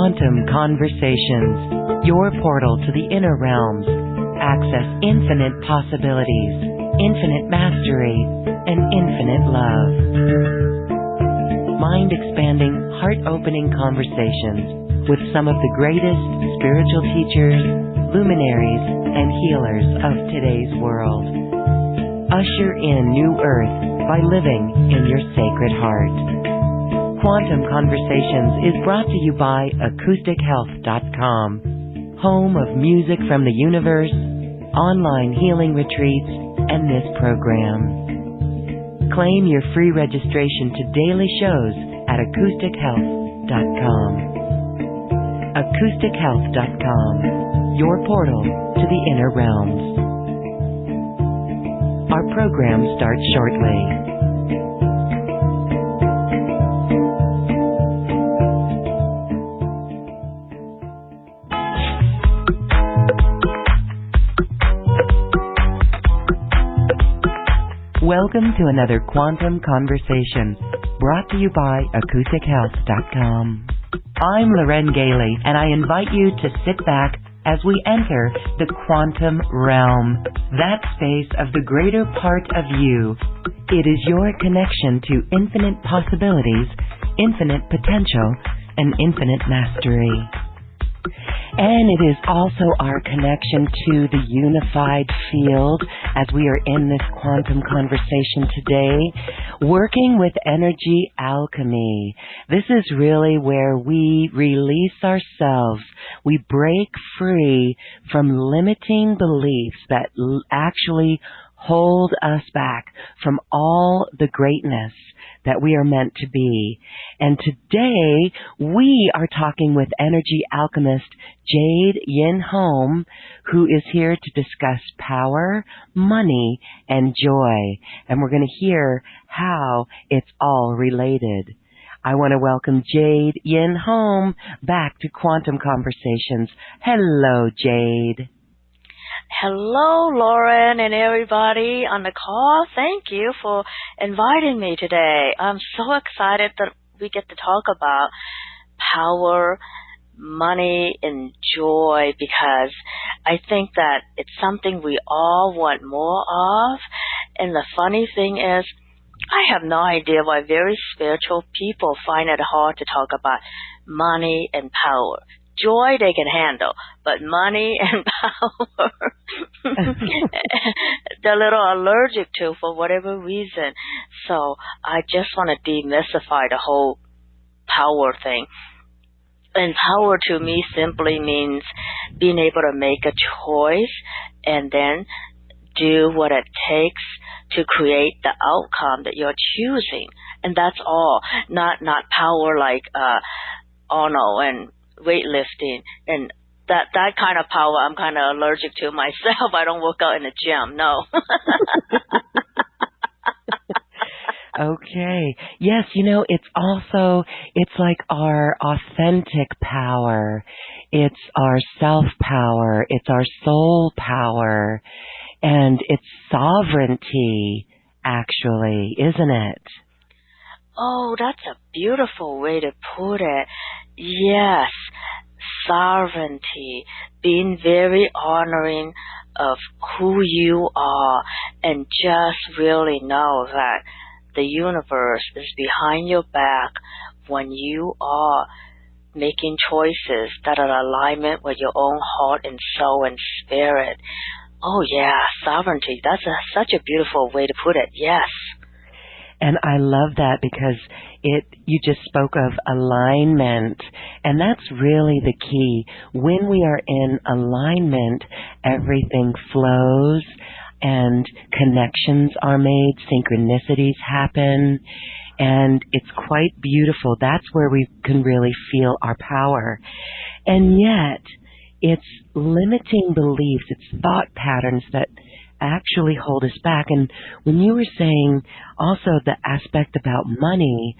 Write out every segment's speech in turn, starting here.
Quantum Conversations, your portal to the inner realms. Access infinite possibilities, infinite mastery, and infinite love. Mind-expanding, heart-opening conversations with some of the greatest spiritual teachers, luminaries, and healers of today's world. Usher in new earth by living in your sacred heart. Quantum Conversations is brought to you by acoustichealth.com, home of music from the universe, online healing retreats, and this program. Claim your free registration to daily shows at acoustichealth.com. acoustichealth.com, your portal to the inner realms. Our program starts shortly. Welcome to another Quantum Conversation, brought to you by acoustichealth.com. I'm Loren Gailey, and I invite you to sit back as we enter the quantum realm, that space of the greater part of you. It is your connection to infinite possibilities, infinite potential, and infinite mastery. And it is also our connection to the unified field as we are in this quantum conversation today, working with Energy Alchemy. This is really where we release ourselves. We break free from limiting beliefs that actually hold us back from all the greatness that we are meant to be. And today we are talking with Energy Alchemist Jade Yin-Hom, who is here to discuss power, money, and joy. And we're going to hear how it's all related. I want to welcome Jade Yin-Hom back to Quantum Conversations. Hello, Jade. Hello, Lauren and everybody on the call. Thank you for inviting me today. I'm so excited that we get to talk about power, money, and joy because I think that it's something we all want more of. And the funny thing is, I have no idea why very spiritual people find it hard to talk about money and power. Joy they can handle, but money and power they're a little allergic to for whatever reason. So I just want to demystify the whole power thing. And power to me simply means being able to make a choice and then do what it takes to create the outcome that you're choosing. And that's all. Not power like Arnold and weightlifting and that kind of power I'm kind of allergic to myself. I don't work out in the gym, no. Okay. Yes, it's like our authentic power. It's our self-power. It's our soul power. And it's sovereignty, actually, isn't it? Oh, that's a beautiful way to put it. Yes, sovereignty, being very honoring of who you are and just really know that the universe is behind your back when you are making choices that are in alignment with your own heart and soul and spirit. Oh yeah, sovereignty, that's such a beautiful way to put it, yes. And I love that because you just spoke of alignment, and that's really the key. When we are in alignment, everything flows and connections are made, synchronicities happen, and it's quite beautiful. That's where we can really feel our power. And yet, it's limiting beliefs, it's thought patterns that actually hold us back. And when you were saying also the aspect about money,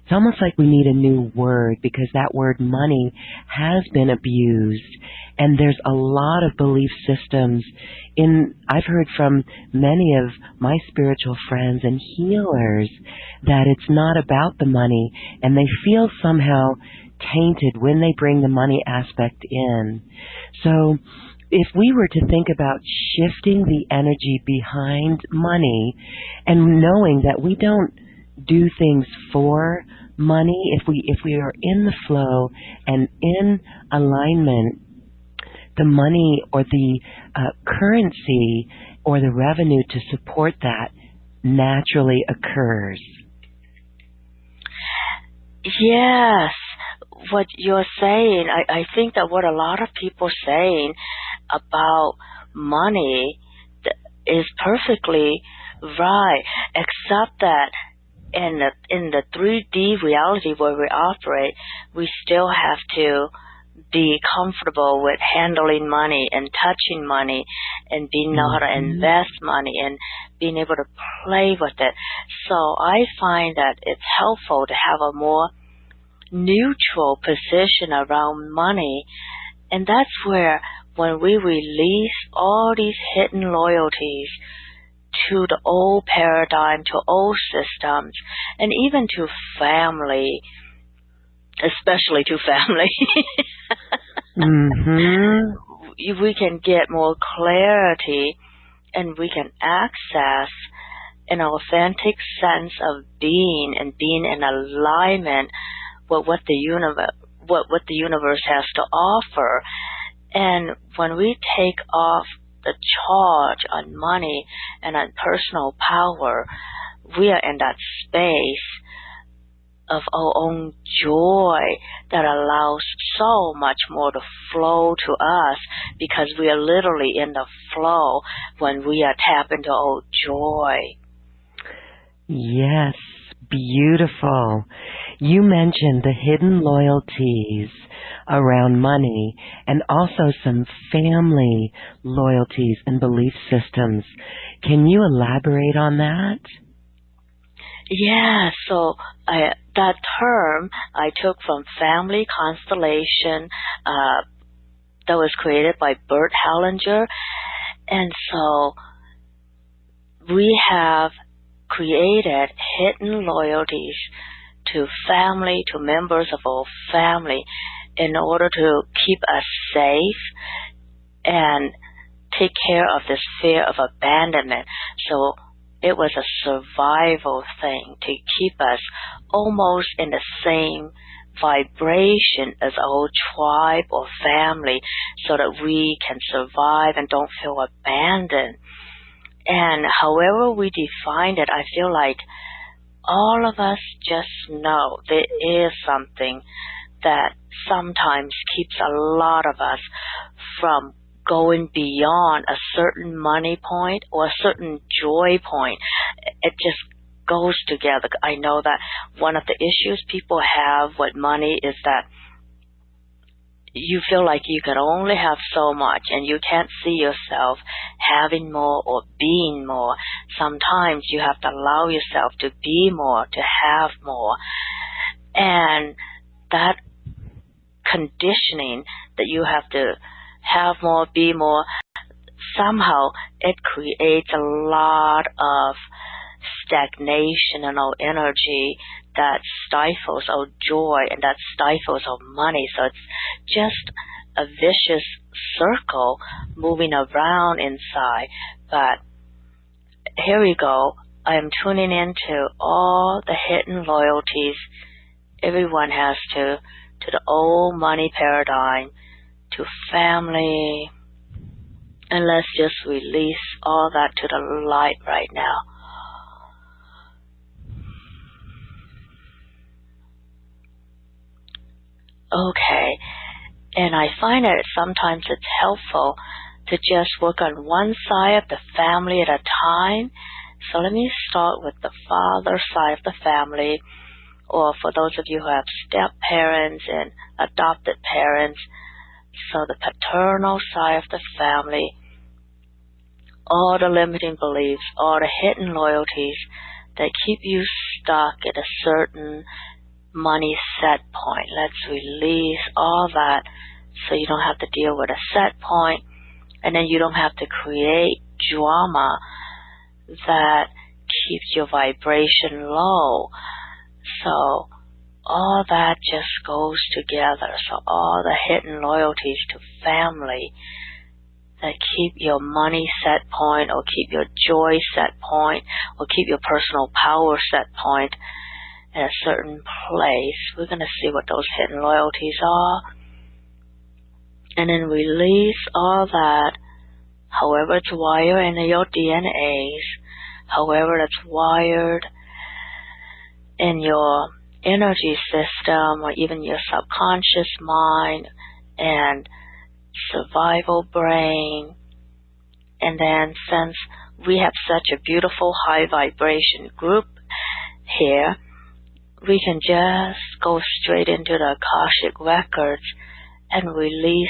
it's almost like we need a new word because that word money has been abused. And there's a lot of belief systems I've heard from many of my spiritual friends and healers that it's not about the money, and they feel somehow tainted when they bring the money aspect in. So if we were to think about shifting the energy behind money and knowing that we don't do things for money, if we are in the flow and in alignment, the money or the currency or the revenue to support that naturally occurs. Yes, what you're saying, I think that what a lot of people are saying about money is perfectly right, except that in the 3D reality where we operate, we still have to be comfortable with handling money and touching money and know how to invest money and being able to play with it. So I find that it's helpful to have a more neutral position around money, and that's where when we release all these hidden loyalties to the old paradigm, to old systems, and even to family, especially to family, we can get more clarity and we can access an authentic sense of being and being in alignment with what the universe has to offer. And when we take off the charge on money and on personal power, we are in that space of our own joy that allows so much more to flow to us, because we are literally in the flow when we are tapped into our joy. Yes, beautiful. You mentioned the hidden loyalties around money and also some family loyalties and belief systems. Can you elaborate on that? Yeah, so that term I took from family constellation that was created by Bert Hellinger. And so we have created hidden loyalties to family, to members of our family, in order to keep us safe and take care of this fear of abandonment. So it was a survival thing to keep us almost in the same vibration as our tribe or family, so that we can survive and don't feel abandoned. And however we defined it, I feel like all of us just know there is something that sometimes keeps a lot of us from going beyond a certain money point or a certain joy point. It just goes together. I know that one of the issues people have with money is that you feel like you can only have so much and you can't see yourself having more or being more. Sometimes you have to allow yourself to be more, to have more. And that conditioning that you have to have more, be more, somehow it creates a lot of stagnation in our energy that stifles our joy and that stifles our money. So it's just a vicious circle moving around inside. But here we go. I am tuning into all the hidden loyalties everyone has to the old money paradigm, to family, and let's just release all that to the light right now. Okay, and I find that sometimes it's helpful to just work on one side of the family at a time. So let me start with the father side of the family, or for those of you who have step parents and adopted parents, so the paternal side of the family, all the limiting beliefs, all the hidden loyalties that keep you stuck at a certain money set point. Let's release all that so you don't have to deal with a set point, and then you don't have to create drama that keeps your vibration low. So all that just goes together. So all the hidden loyalties to family that keep your money set point, or keep your joy set point, or keep your personal power set point in a certain place. We're going to see what those hidden loyalties are. And then release all that, however it's wired in your DNAs, however it's wired in your energy system, or even your subconscious mind and survival brain. And then, since we have such a beautiful high vibration group here, we can just go straight into the Akashic records and release,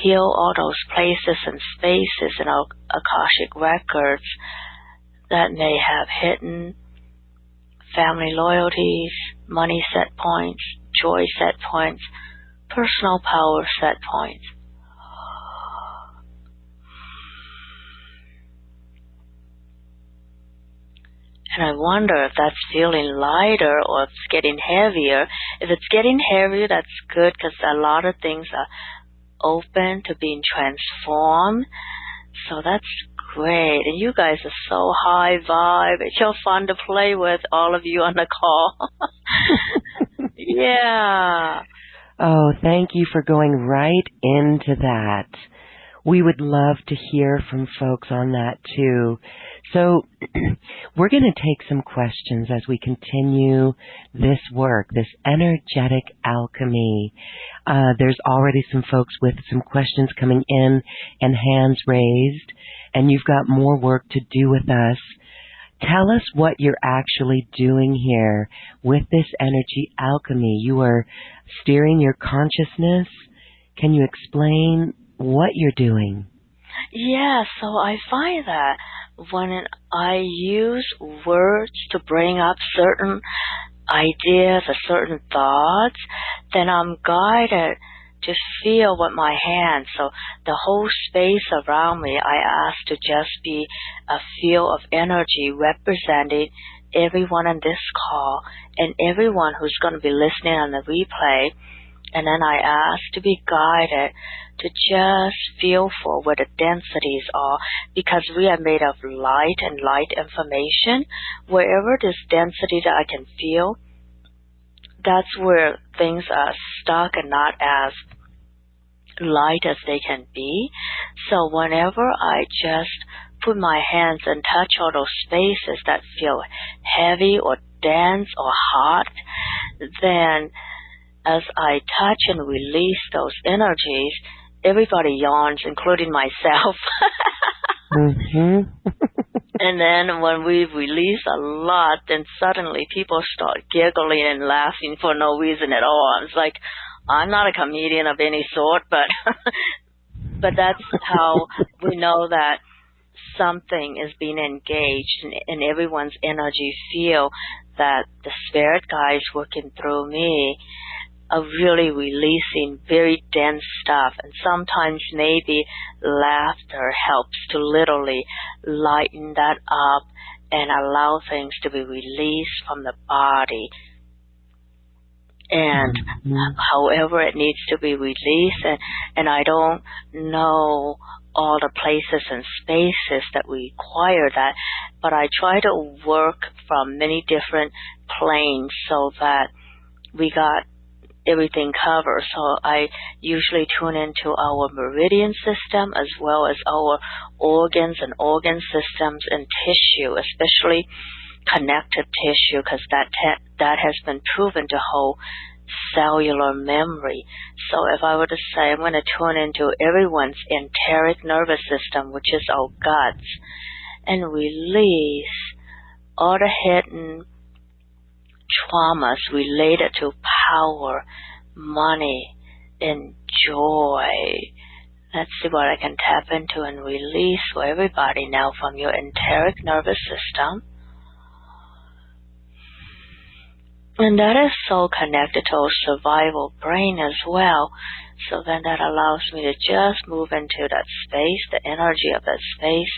heal all those places and spaces in our Akashic records that may have hidden family loyalties, money set points, joy set points, personal power set points. And I wonder if that's feeling lighter or if it's getting heavier. If it's getting heavier, that's good, because a lot of things are open to being transformed. So that's great. And you guys are so high vibe. It's so fun to play with, all of you on the call. Yeah. Oh, thank you for going right into that. We would love to hear from folks on that too. So we're going to take some questions as we continue this work, this energetic alchemy. There's already some folks with some questions coming in and hands raised, and you've got more work to do with us. Tell us what you're actually doing here with this energy alchemy. You are steering your consciousness. Can you explain what you're doing? Yeah, so I find that when I use words to bring up certain ideas or certain thoughts, then I'm guided to feel with my hands. So the whole space around me, I ask to just be a field of energy representing everyone in this call and everyone who's going to be listening on the replay. And then I ask to be guided to just feel for where the densities are, because we are made of light and light information. Wherever there's density that I can feel, that's where things are stuck and not as light as they can be. So whenever I just put my hands and touch all those spaces that feel heavy or dense or hot, then as I touch and release those energies, everybody yawns, including myself. And then when we release a lot, then suddenly people start giggling and laughing for no reason at all. It's like, I'm not a comedian of any sort, but but that's how we know that something is being engaged in everyone's energy field, that the spirit guides working through me are really releasing very dense stuff. And sometimes maybe laughter helps to literally lighten that up and allow things to be released from the body. And however it needs to be released, and I don't know all the places and spaces that require that, but I try to work from many different planes so that we got everything covered. So I usually tune into our meridian system as well as our organs and organ systems and tissue, especially connective tissue, because that has been proven to hold cellular memory. So if I were to say I'm going to tune into everyone's enteric nervous system, which is our guts, and release all the hidden traumas related to power, money, and joy. Let's see what I can tap into and release for everybody now from your enteric nervous system. And that is so connected to our survival brain as well. So then that allows me to just move into that space, the energy of that space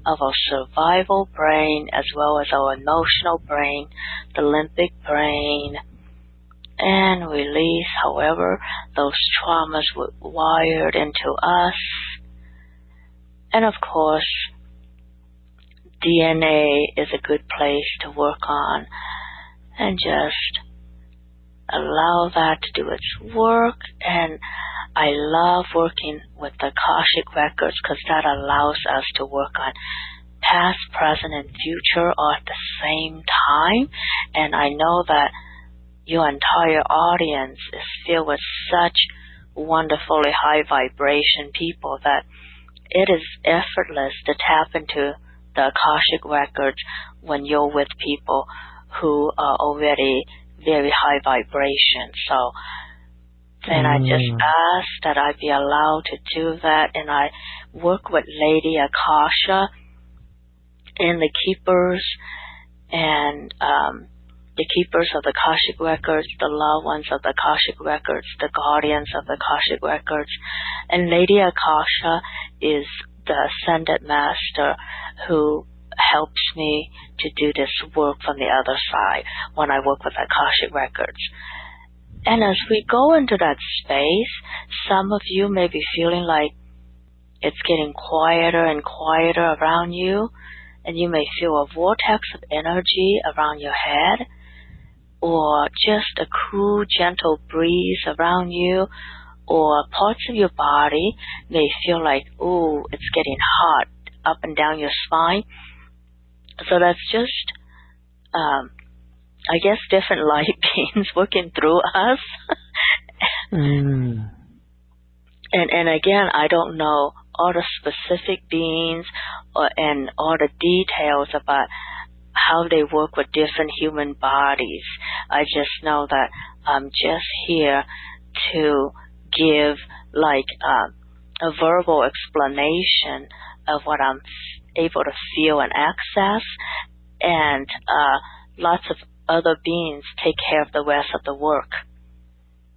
of our survival brain as well as our emotional brain, the limbic brain, and release however those traumas were wired into us. And of course, DNA is a good place to work on, and just allow that to do its work. And I love working with the Akashic records because that allows us to work on past, present, and future all at the same time. And I know that your entire audience is filled with such wonderfully high vibration people that it is effortless to tap into the Akashic records when you're with people who are already very high vibration. So then I just ask that I be allowed to do that, and I work with Lady Akasha and the keepers and the keepers of the Akashic records, the loved ones of the Akashic records, the guardians of the Akashic records. And Lady Akasha is the Ascended Master who helps me to do this work from the other side when I work with Akashic records. And as we go into that space, some of you may be feeling like it's getting quieter and quieter around you, and you may feel a vortex of energy around your head, or just a cool, gentle breeze around you, or parts of your body may feel like, ooh, it's getting hot up and down your spine. So that's just, I guess, different light beings working through us. And again, I don't know all the specific beings and all the details about how they work with different human bodies. I just know that I'm just here to give like a verbal explanation of what I'm able to feel and access, and lots of other beings take care of the rest of the work.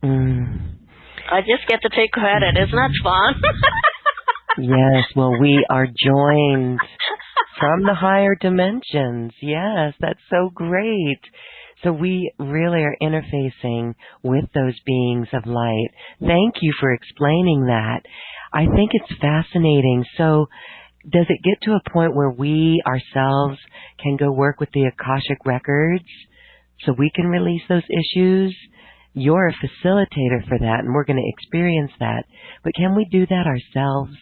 I just get to take credit. Isn't that fun? Yes, well, we are joined from the higher dimensions. Yes, that's so great. So we really are interfacing with those beings of light. Thank you for explaining that. I think it's fascinating. So does it get to a point where we ourselves can go work with the Akashic records so we can release those issues? You're a facilitator for that, and we're going to experience that. But can we do that ourselves?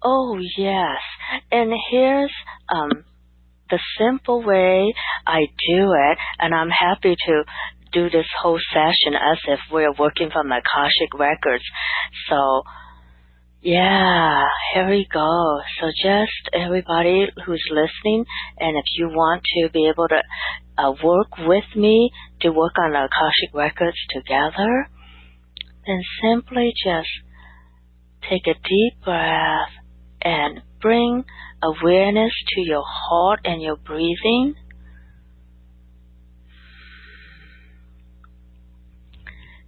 Oh, yes. And here's the simple way I do it, and I'm happy to do this whole session as if we're working from the Akashic records. So, yeah, here we go. So just everybody who's listening, and if you want to be able to work with me to work on the Akashic records together, then simply just take a deep breath and bring awareness to your heart and your breathing.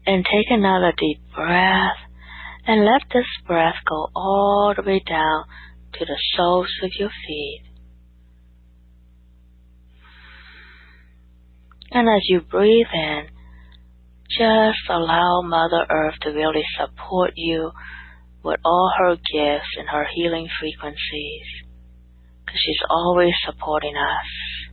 And take another deep breath and let this breath go all the way down to the soles of your feet. And as you breathe in, just allow Mother Earth to really support you with all her gifts and her healing frequencies, because she's always supporting us.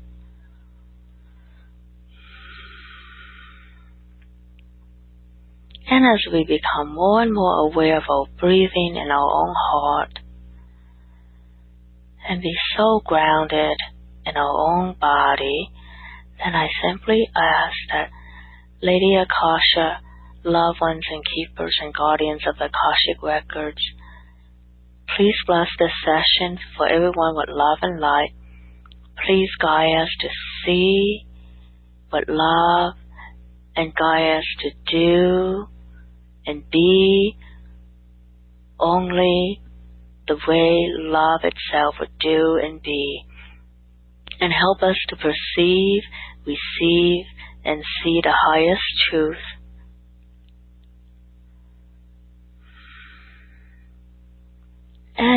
And as we become more and more aware of our breathing in our own heart, and be so grounded in our own body, then I simply ask that Lady Akasha, loved ones and keepers and guardians of the Akashic records, please bless this session for everyone with love and light. Please guide us to see what love, and guide us to do and be only the way love itself would do and be, and help us to perceive, receive, and see the highest truth.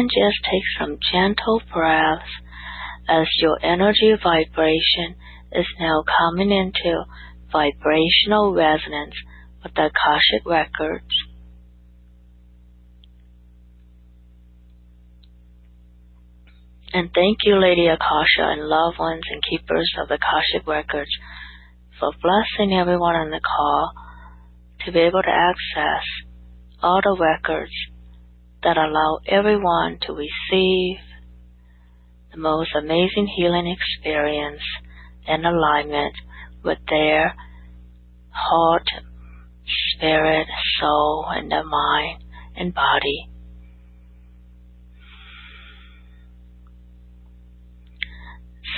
And just take some gentle breaths as your energy vibration is now coming into vibrational resonance with the Akashic records. And thank you, Lady Akasha and loved ones and keepers of the Akashic records, for blessing everyone on the call to be able to access all the records that allow everyone to receive the most amazing healing experience in alignment with their heart, spirit, soul, and their mind and body.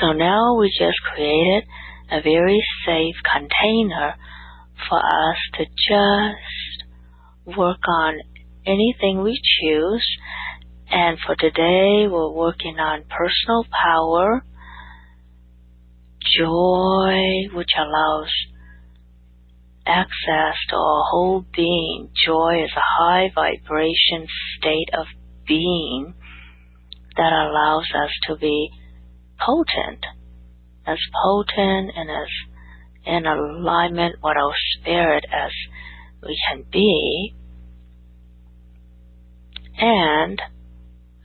So now we just created a very safe container for us to just work on anything we choose. And for today, we're working on personal power, joy, which allows access to our whole being. Joy is a high vibration state of being that allows us to be potent and as in alignment with our spirit as we can be. And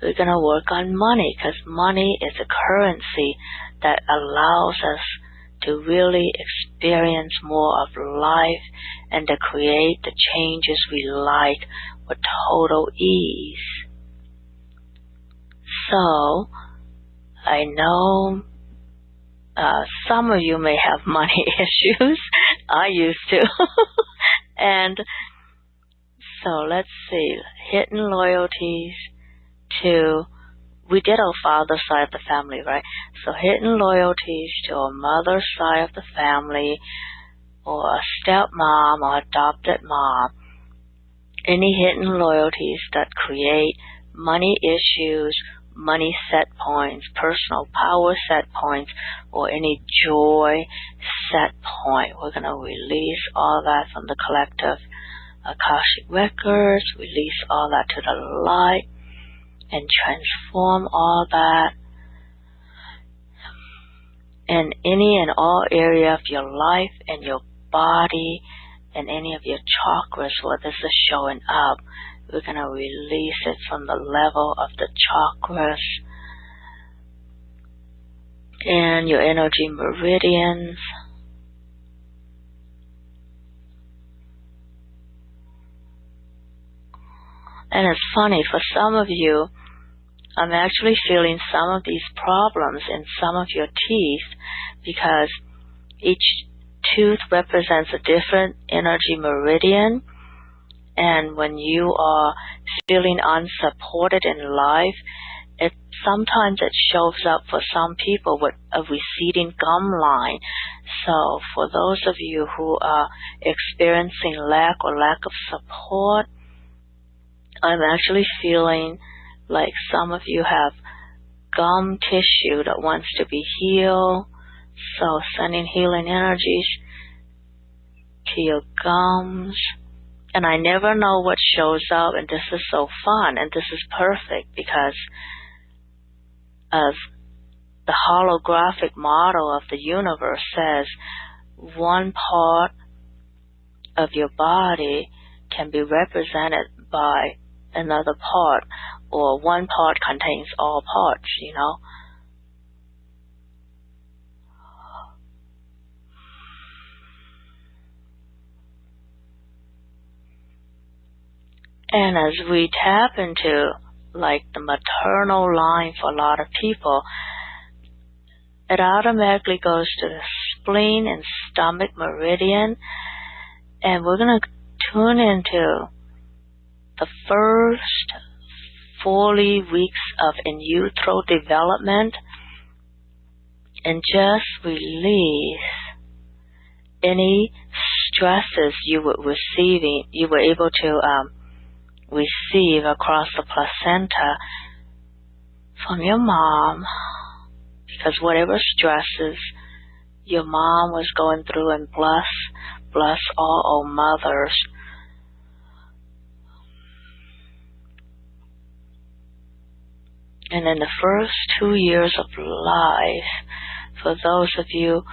we're going to work on money, because money is a currency that allows us to really experience more of life and to create the changes we like with total ease. So, I know some of you may have money issues. I used to. And so let's see, hidden loyalties to, we did our father's side of the family, right? So hidden loyalties to our mother's side of the family, or a stepmom or adopted mom. Any hidden loyalties that create money issues, money set points, personal power set points, or any joy set point. We're going to release all that from the collective Akashic records, release all that to the light, and transform all that in any and all area of your life and your body and any of your chakras where this is showing up. We're going to release it from the level of the chakras and your energy meridians. And it's funny, for some of you, I'm actually feeling some of these problems in some of your teeth, because each tooth represents a different energy meridian. And when you are feeling unsupported in life, sometimes it shows up for some people with a receding gum line. So for those of you who are experiencing lack of support, I'm actually feeling like some of you have gum tissue that wants to be healed. So sending healing energies to your gums. And I never know what shows up, and this is so fun, and this is perfect, because as the holographic model of the universe says, one part of your body can be represented by another part, or one part contains all parts, you know. And as we tap into like the maternal line for a lot of people, it automatically goes to the spleen and stomach meridian, and we're going to tune into the first 40 weeks of in utero development and just release any stresses you were able to receive across the placenta from your mom, because whatever stresses your mom was going through, and bless all our mothers. And in the first 2 years of life, for those of you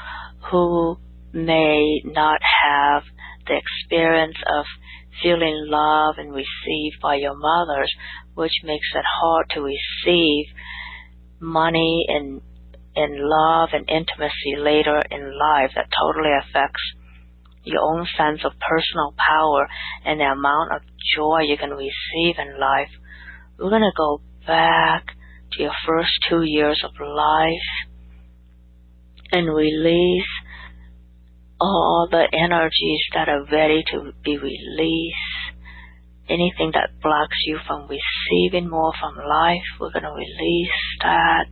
who may not have the experience of feeling love and received by your mothers, which makes it hard to receive money and love and intimacy later in life, that totally affects your own sense of personal power and the amount of joy you can receive in life. We're going to go back to your first 2 years of life and release all the energies that are ready to be released. Anything that blocks you from receiving more from life, we're going to release that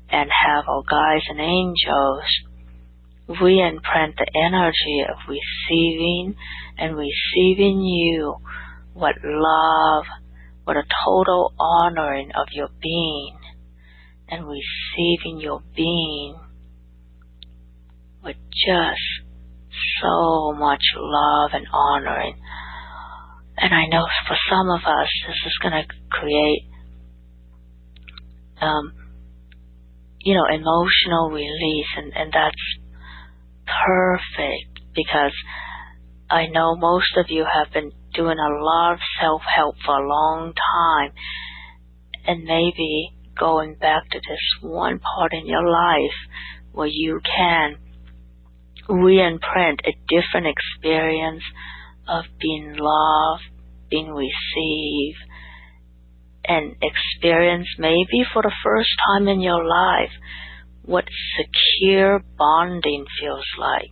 and have our guides and angels re-imprint the energy of receiving and receiving you, what love, what a total honoring of your being, and receiving your being with just so much love and honoring. And I know for some of us, this is going to create, emotional release, and that's perfect, because I know most of you have been doing a lot of self-help for a long time, and maybe going back to this one part in your life where you can re-imprint a different experience of being loved, being received, and experience maybe for the first time in your life what secure bonding feels like,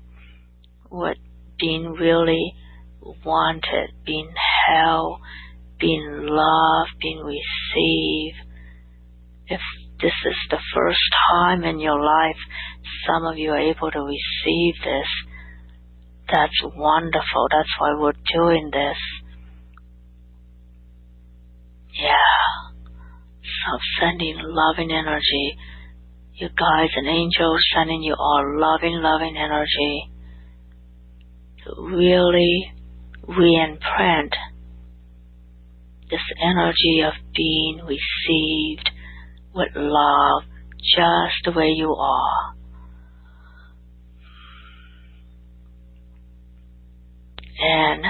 what being really wanted, being held, being loved, being received. If this is the first time in your life some of you are able to receive this, that's wonderful. That's why we're doing this. Yeah. So sending loving energy, your guides and angels sending you all loving energy to really re-imprint this energy of being received with love just the way you are. And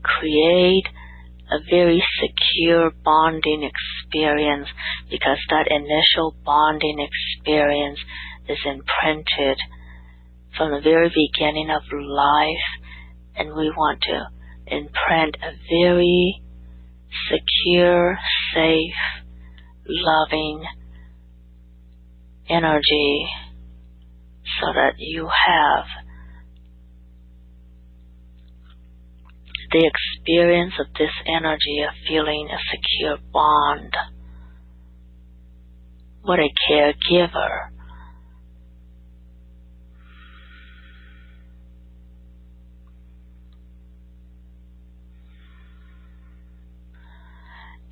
create a very secure bonding experience, because that initial bonding experience is imprinted from the very beginning of life, and we want to imprint a very secure, safe, loving energy so that you have the experience of this energy of feeling a secure bond. What a caregiver.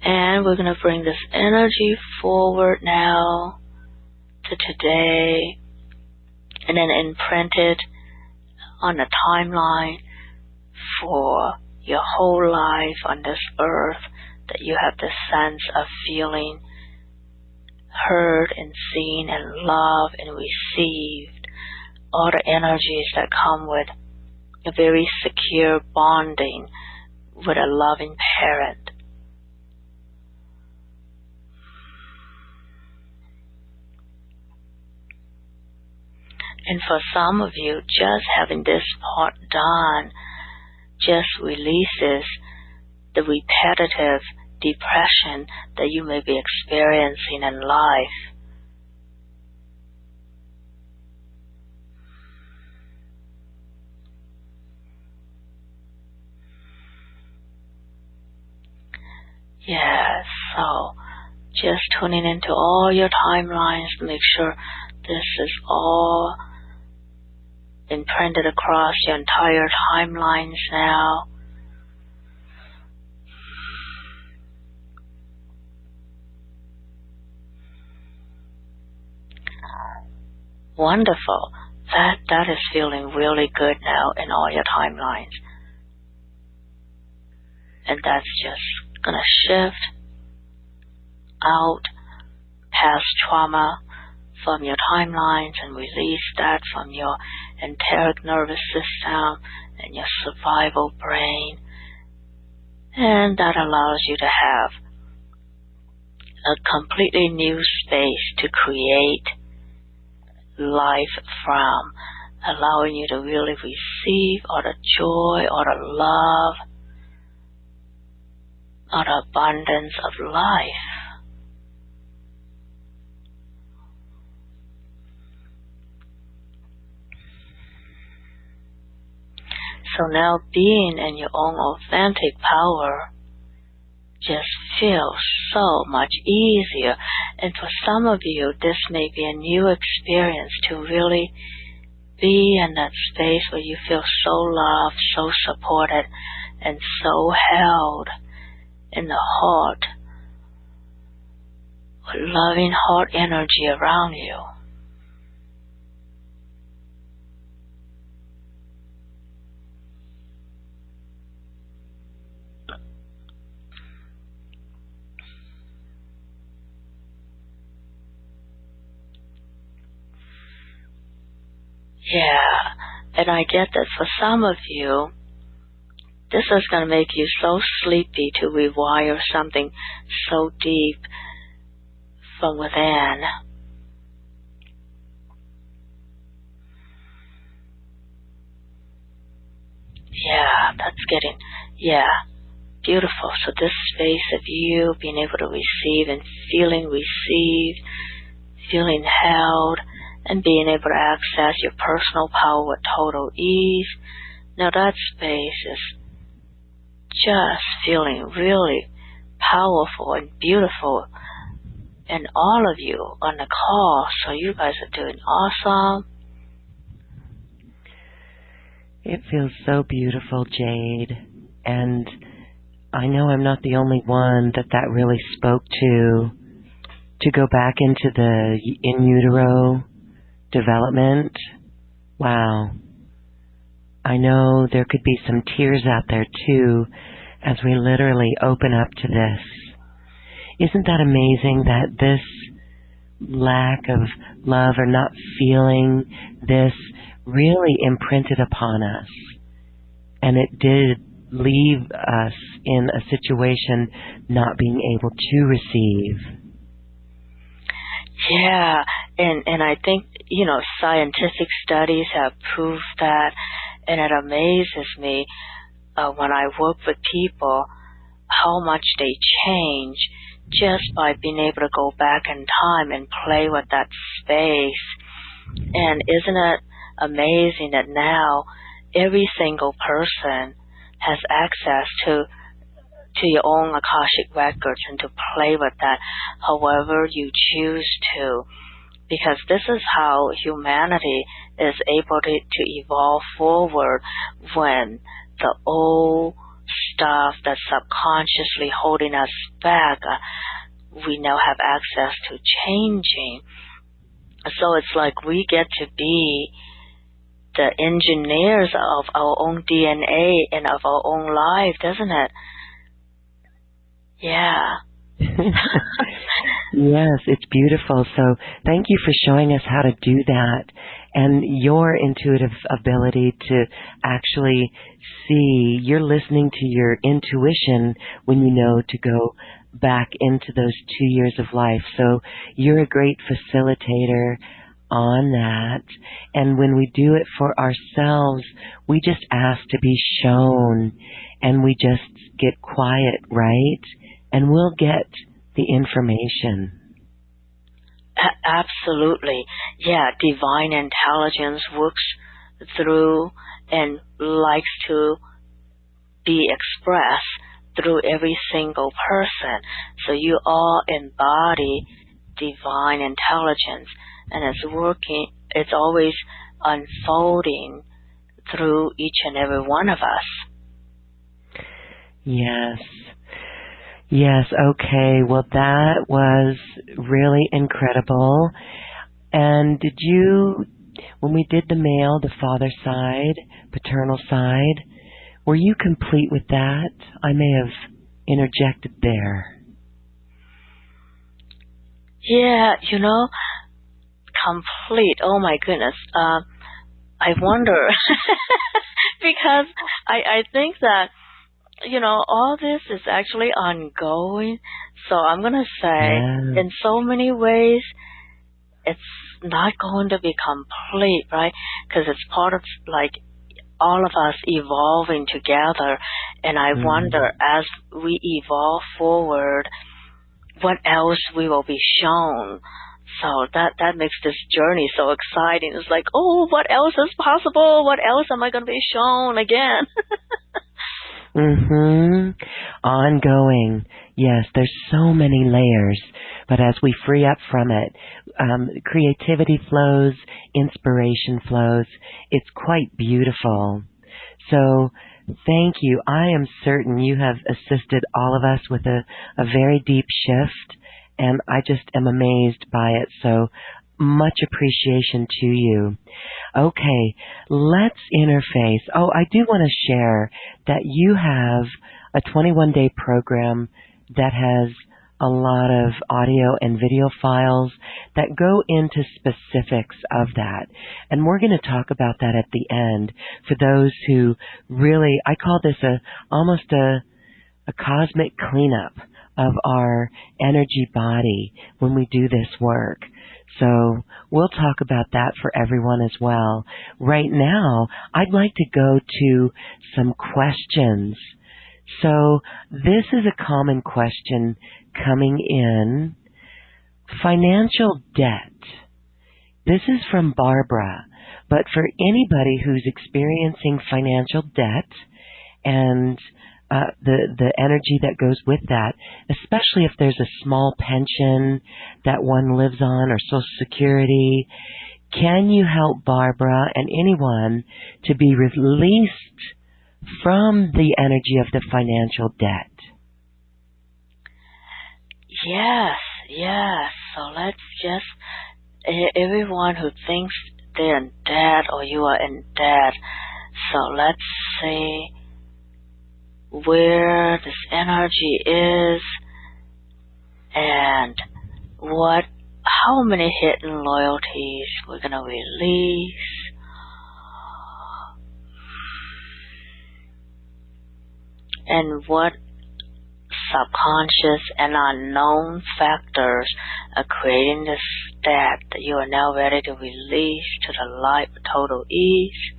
And we're going to bring this energy forward now to today, and then imprint it on the timeline for your whole life on this earth, that you have the sense of feeling heard and seen and loved and received, all the energies that come with a very secure bonding with a loving parent. And for some of you, just having this part done just releases the repetitive depression that you may be experiencing in life. Yes, so just tuning into all your timelines to make sure this is all imprinted across your entire timelines now. Wonderful. That is feeling really good now in all your timelines. And that's just gonna shift out past trauma from your timelines and release that from your enteric nervous system and your survival brain. And that allows you to have a completely new space to create life from, allowing you to really receive all the joy, all the love, all the abundance of life. So now being in your own authentic power just feels so much easier. And for some of you, this may be a new experience to really be in that space where you feel so loved, so supported, and so held in the heart, with loving heart energy around you. Yeah, and I get that for some of you, this is going to make you so sleepy to rewire something so deep from within. Yeah, that's getting, beautiful. So this space of you being able to receive and feeling received, feeling held, and being able to access your personal power with total ease. Now that space is just feeling really powerful and beautiful in all of you on the call. So you guys are doing awesome. It feels so beautiful, Jade. And I know I'm not the only one that really spoke to go back into the in utero development. Wow. I know there could be some tears out there too as we literally open up to this. Isn't that amazing that this lack of love or not feeling this really imprinted upon us? And it did leave us in a situation not being able to receive. Yeah, and I think, scientific studies have proved that, and it amazes me when I work with people how much they change just by being able to go back in time and play with that space. And isn't it amazing that now every single person has access to your own Akashic records and to play with that however you choose to, because this is how humanity is able to evolve forward when the old stuff that's subconsciously holding us back, we now have access to changing. So it's like we get to be the engineers of our own DNA and of our own life, doesn't it? Yeah. Yes, it's beautiful. So thank you for showing us how to do that, and your intuitive ability to actually see. You're listening to your intuition when you know to go back into those 2 years of life. So you're a great facilitator on that. And when we do it for ourselves, we just ask to be shown, and we just get quiet, right? And we'll get the information. Absolutely. Yeah, divine intelligence works through and likes to be expressed through every single person. So you all embody divine intelligence, and it's always unfolding through each and every one of us. Yes. Yes, okay. Well, that was really incredible. And did you, when we did the male, the father side, paternal side, were you complete with that? I may have interjected there. Yeah, complete. Oh my goodness. I wonder because I think that all this is actually ongoing. So I'm gonna say, Yeah. in so many ways, it's not going to be complete, right? Because it's part of like all of us evolving together. And I Mm. wonder, as we evolve forward, what else we will be shown. So that makes this journey so exciting. It's like, oh, what else is possible? What else am I going to be shown again? Mhm. Ongoing. Yes, there's so many layers, but as we free up from it, creativity flows, inspiration flows. It's quite beautiful. So, thank you. I am certain you have assisted all of us with a very deep shift, and I just am amazed by it. So, much appreciation to you. Okay, let's interface. Oh, I do want to share that you have a 21-day program that has a lot of audio and video files that go into specifics of that. And we're going to talk about that at the end for those who really, I call this almost a cosmic cleanup of our energy body when we do this work. So we'll talk about that for everyone as well. Right now, I'd like to go to some questions. So this is a common question coming in. Financial debt. This is from Barbara. But for anybody who's experiencing financial debt and the energy that goes with that, especially if there's a small pension that one lives on or Social Security, can you help Barbara and anyone to be released from the energy of the financial debt? Yes, yes. So let's just, everyone who thinks they're in debt or you are in debt, so let's see where this energy is and how many hidden loyalties we're going to release. And what subconscious and unknown factors are creating this debt that you are now ready to release to the light with total ease.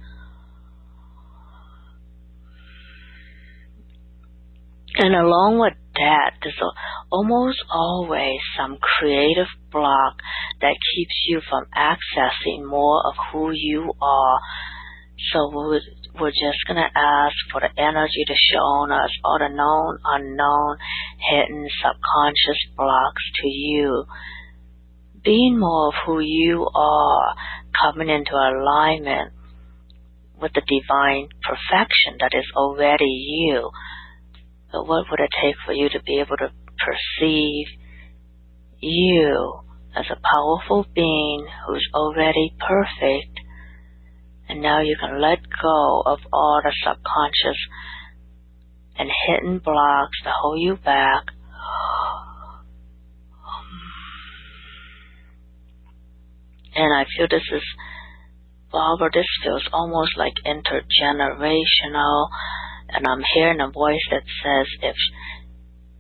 And along with that, there's almost always some creative block that keeps you from accessing more of who you are. So we're just going to ask for the energy to show us all the known, unknown, hidden, subconscious blocks to you. Being more of who you are, coming into alignment with the divine perfection that is already you. But what would it take for you to be able to perceive you as a powerful being who's already perfect? And now you can let go of all the subconscious and hidden blocks that hold you back. And I feel this is, Barbara, this feels almost like intergenerational. And I'm hearing a voice that says, if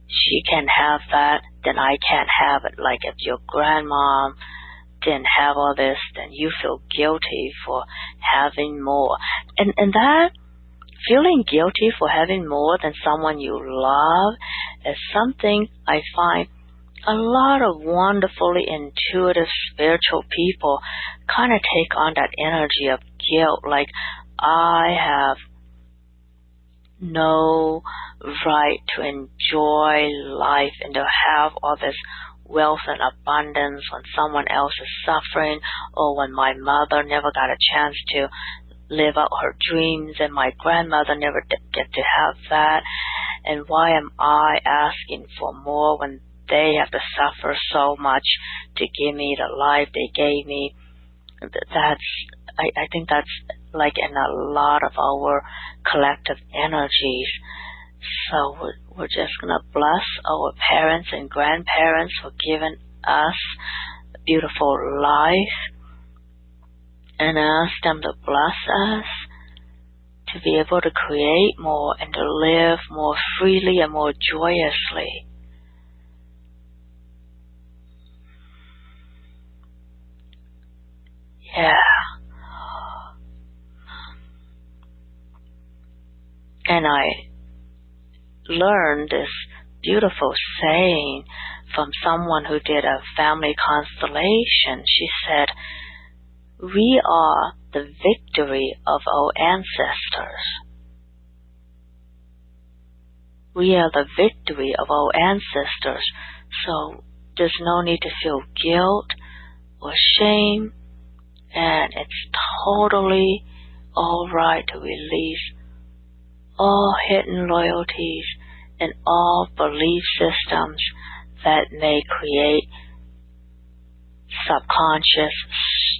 she can have that, then I can't have it. Like if your grandmom didn't have all this, then you feel guilty for having more. And that feeling guilty for having more than someone you love is something I find a lot of wonderfully intuitive spiritual people kind of take on that energy of guilt. Like, I have no right to enjoy life and to have all this wealth and abundance when someone else is suffering, or when my mother never got a chance to live out her dreams and my grandmother never did get to have that. And why am I asking for more when they have to suffer so much to give me the life they gave me? I think that's like in a lot of our collective energies. So we're just going to bless our parents and grandparents for giving us a beautiful life and ask them to bless us to be able to create more and to live more freely and more joyously. Yeah. And I learned this beautiful saying from someone who did a family constellation. She said, "We are the victory of our ancestors." We are the victory of our ancestors. So there's no need to feel guilt or shame. And it's totally alright to release all hidden loyalties and all belief systems that may create subconscious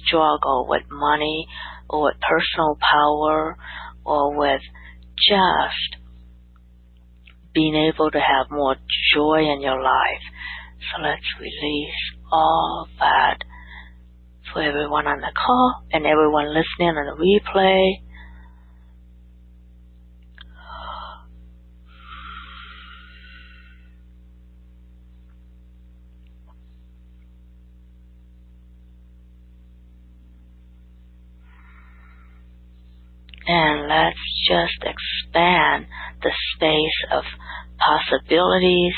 struggle with money or with personal power or with just being able to have more joy in your life. So let's release all that for everyone on the call and everyone listening on the replay. And let's just expand the space of possibilities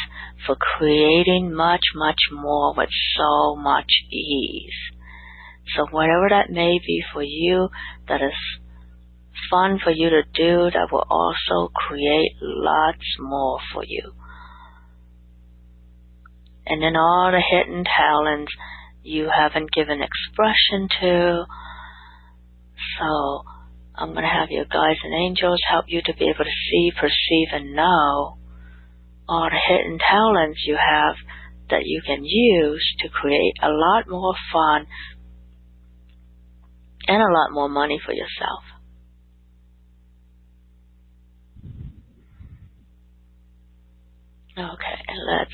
for creating much, much more with so much ease. So whatever that may be for you, that is fun for you to do, that will also create lots more for you. And then all the hidden talents you haven't given expression to. So I'm going to have your guides and angels help you to be able to see, perceive, and know all the hidden talents you have that you can use to create a lot more fun and a lot more money for yourself. Okay, and let's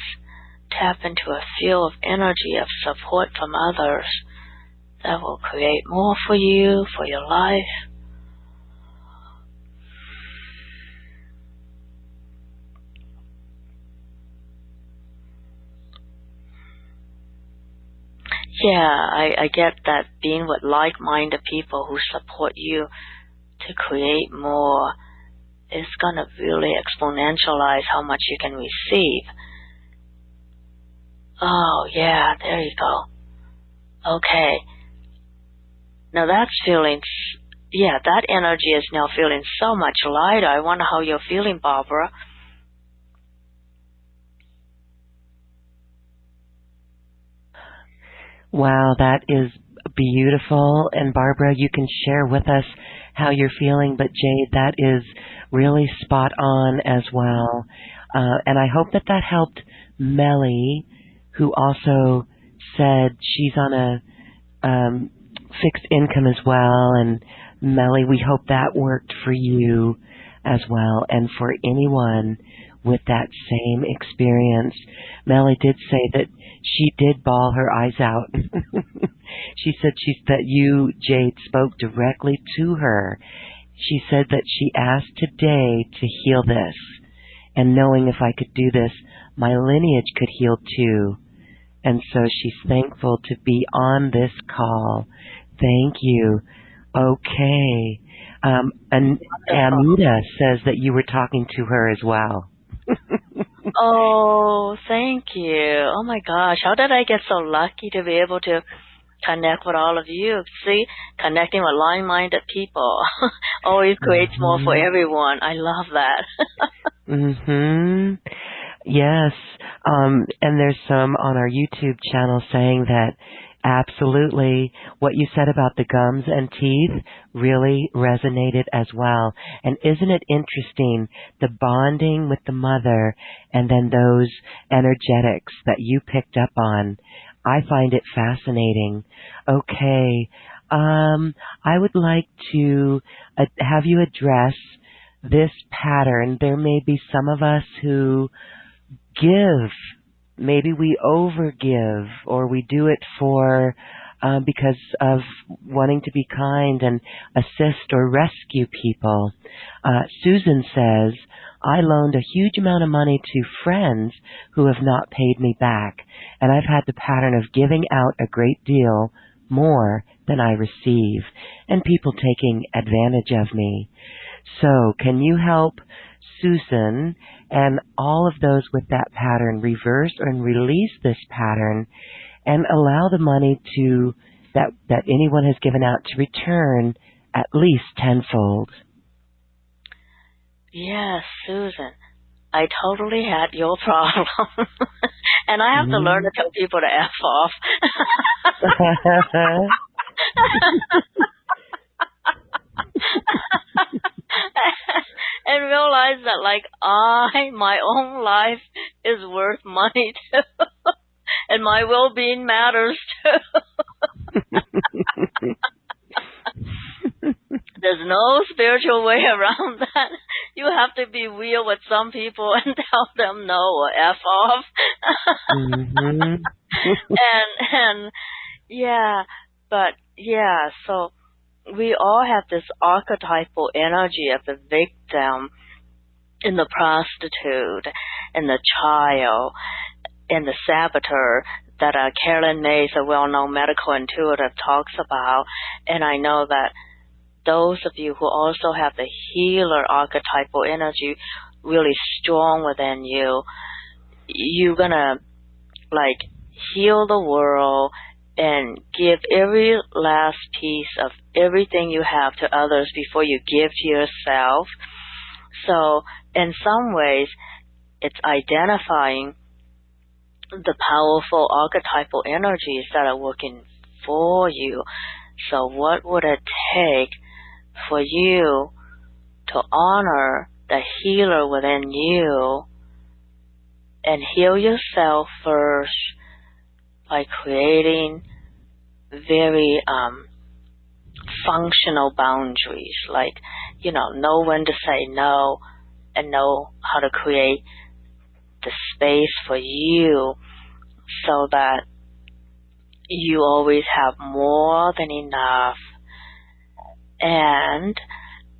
tap into a field of energy of support from others that will create more for you, for your life. Yeah, I get that being with like-minded people who support you to create more is going to really exponentialize how much you can receive. Oh, yeah, there you go. Okay. Now that's feeling, that energy is now feeling so much lighter. I wonder how you're feeling, Barbara. Wow, that is beautiful. And Barbara, you can share with us how you're feeling, but Jade, that is really spot on as well. And I hope that that helped Melly, who also said she's on a fixed income as well. And Melly, we hope that worked for you as well, and for anyone with that same experience. Melly did say that she did bawl her eyes out. She said that you, Jade, spoke directly to her. She said that she asked today to heal this, and knowing if I could do this, my lineage could heal too. And so she's thankful to be on this call. Thank you. Okay. And Amita says that you were talking to her as well. Oh, thank you. Oh my gosh, how did I get so lucky to be able to connect with all of you? See, connecting with like-minded people always creates more for everyone. I love that. Yes. And there's some on our YouTube channel saying that absolutely what you said about the gums and teeth really resonated as well. And isn't it interesting, the bonding with the mother and then those energetics that you picked up on? I find it fascinating. Okay. I would like to have you address this pattern. There may be some of us who give maybe we overgive, or we do it for because of wanting to be kind and assist or rescue people. Susan says, I loaned a huge amount of money to friends who have not paid me back, and I've had the pattern of giving out a great deal more than I receive, and people taking advantage of me. So can you help Susan and all of those with that pattern reverse and release this pattern and allow the money to that anyone has given out to return at least tenfold? Yes, Susan, I totally had your problem. And I have to learn to tell people to F off. And realize that, like, my own life is worth money too. And my well-being matters too. There's no spiritual way around that. You have to be real with some people and tell them no or F off. and yeah, but yeah, so we all have this archetypal energy of the victim and the prostitute and the child and the saboteur that Carolyn Mays, a well-known medical intuitive, talks about. And I know that those of you who also have the healer archetypal energy really strong within you, you're going to, like, heal the world and give every last piece of everything you have to others before you give to yourself. So in some ways, it's identifying the powerful archetypal energies that are working for you. So what would it take for you to honor the healer within you and heal yourself first by creating very functional boundaries, like, know when to say no and know how to create the space for you so that you always have more than enough. And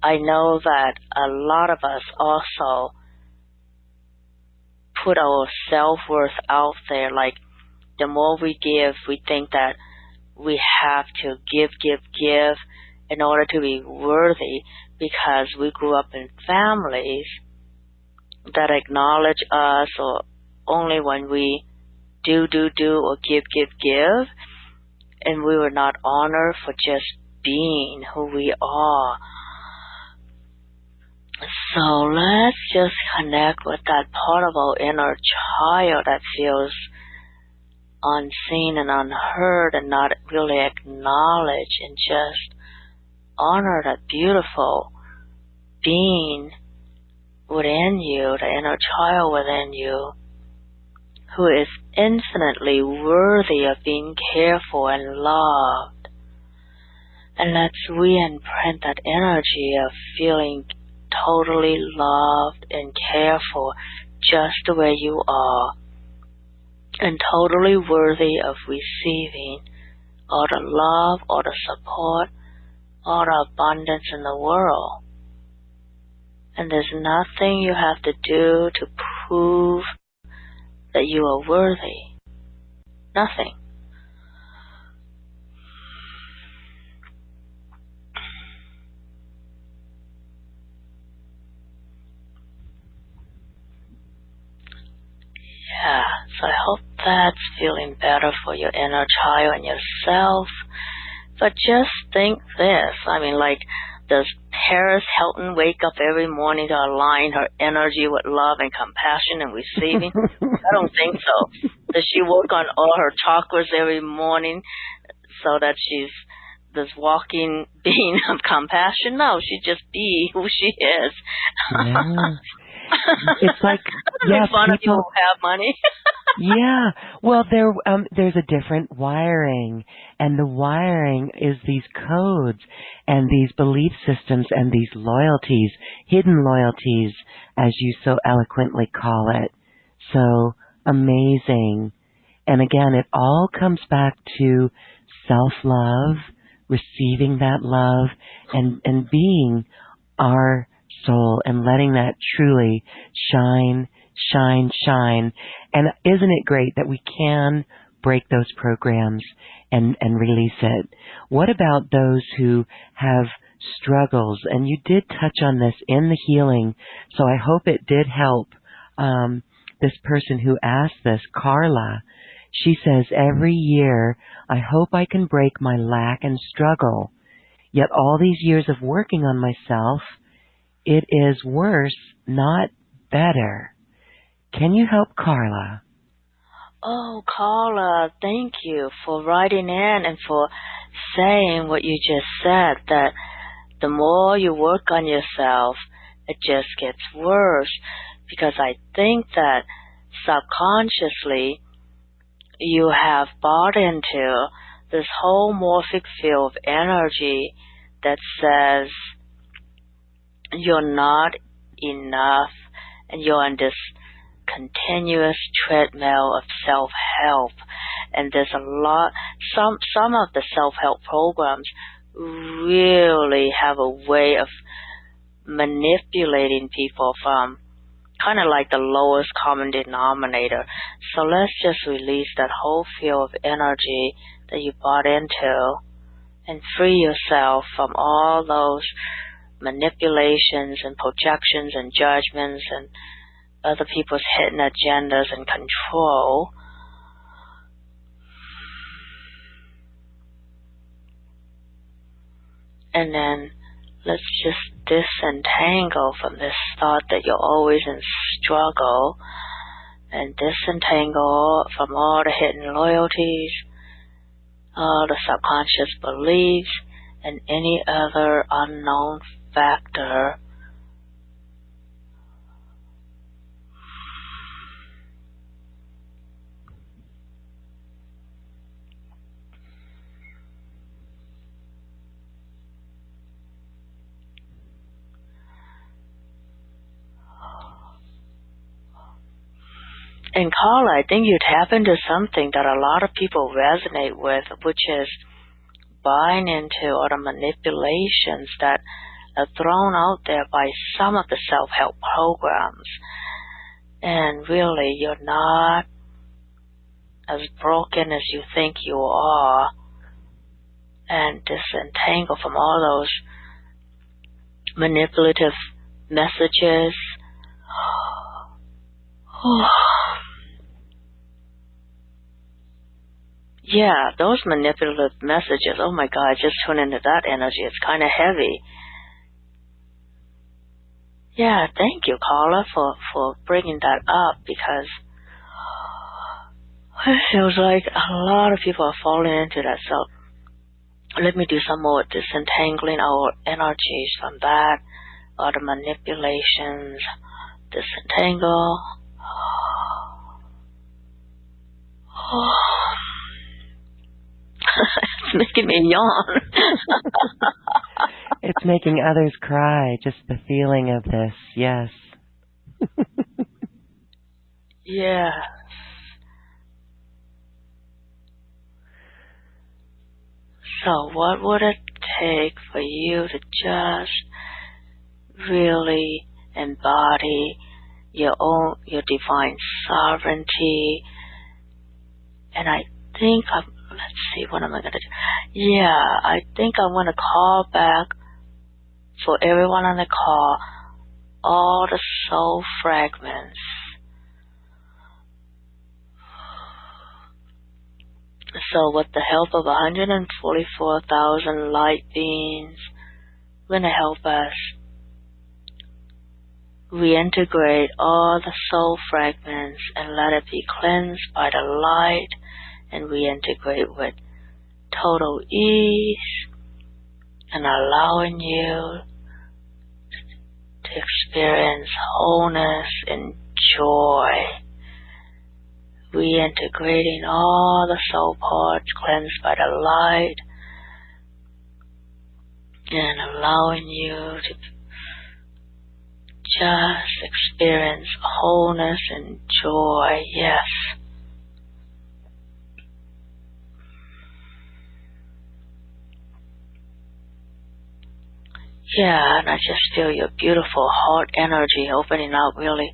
I know that a lot of us also put our self-worth out there. Like, the more we give, we think that we have to give in order to be worthy, because we grew up in families that acknowledge us or only when we do or give, and we were not honored for just being who we are. So let's just connect with that part of our inner child that feels unseen and unheard and not really acknowledged, and just honor that beautiful being within you, the inner child within you, who is infinitely worthy of being cared for and loved. And let's re-imprint that energy of feeling totally loved and cared for just the way you are, and totally worthy of receiving all the love, all the support, all the abundance in the world. And there's nothing you have to do to prove that you are worthy. Nothing. Yeah, so I hope that's feeling better for your inner child and yourself. But just think this, like, does Paris Hilton wake up every morning to align her energy with love and compassion and receiving? I don't think so. Does she work on all her chakras every morning so that she's this walking being of compassion? No, she just be who she is. Yeah. It's like, yeah, fun of you who have money. Yeah, well, there's a different wiring, and the wiring is these codes and these belief systems and these loyalties, hidden loyalties, as you so eloquently call it. So amazing. And again, it all comes back to self-love, receiving that love, and being our soul and letting that truly shine, shine, shine. And isn't it great that we can break those programs and release it? What about those who have struggles? And you did touch on this in the healing, so I hope it did help this person who asked this, Carla. She says, every year, I hope I can break my lack and struggle. Yet all these years of working on myself, it is worse, not better. Can you help Carla? Oh, Carla, thank you for writing in and for saying what you just said, that the more you work on yourself, it just gets worse. Because I think that subconsciously you have bought into this whole morphic field of energy that says you're not enough and you're on this continuous treadmill of self-help. And there's a lot, some of the self-help programs really have a way of manipulating people from kind of like the lowest common denominator. So let's just release that whole field of energy that you bought into and free yourself from all those manipulations and projections and judgments and other people's hidden agendas and control. And then let's just disentangle from this thought that you're always in struggle, and disentangle from all the hidden loyalties, all the subconscious beliefs, and any other unknown factor. And Carla, I think you tap into something that a lot of people resonate with, which is buying into all the manipulations that are thrown out there by some of the self-help programs. And really, you're not as broken as you think you are. And disentangle from all those manipulative messages. Yeah, those manipulative messages, oh my God, just tune into that energy. It's kind of heavy. Yeah, thank you, Carla, for bringing that up, because it feels like a lot of people are falling into that. So let me do some more disentangling our energies from that, all the manipulations. Disentangle. It's making me yawn. It's making others cry, just the feeling of this, yes. Yeah. So what would it take for you to just really embody your divine sovereignty? And I think let's see, what am I going to do? Yeah, I think I'm going to call back for everyone on the call all the soul fragments. So with the help of 144,000 light beings, going to help us reintegrate all the soul fragments and let it be cleansed by the light and reintegrate with total ease, and allowing you to experience wholeness and joy. Reintegrating all the soul parts cleansed by the light, and allowing you to just experience wholeness and joy. Yes. Yeah, and I just feel your beautiful heart energy opening up really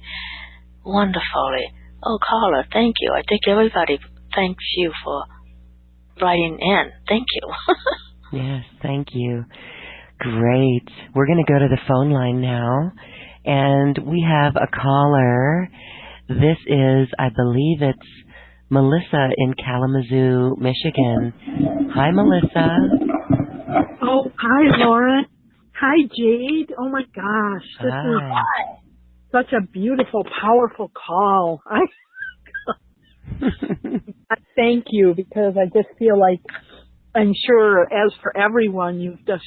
wonderfully. Oh, caller, thank you. I think everybody thanks you for writing in. Thank you. Yes, thank you. Great. We're going to go to the phone line now, and we have a caller. This is, I believe it's Melissa in Kalamazoo, Michigan. Hi, Melissa. Oh, hi, Lauren. Hi, Jade. Oh, my gosh. This is Hi. such a beautiful, powerful call. I thank you because I just feel like I'm sure, as for everyone, you've just,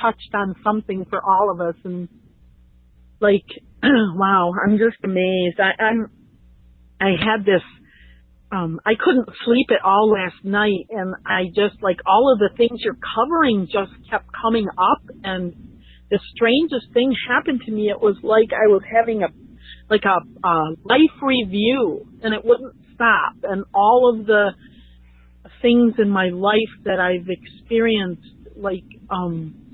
touched on something for all of us. And, like, wow, I'm just amazed. I had this, I couldn't sleep at all last night, and I just, like, all of the things you're covering just kept coming up, and the strangest thing happened to me. It was like I was having a life review, and it wouldn't stop, and all of the things in my life that I've experienced, like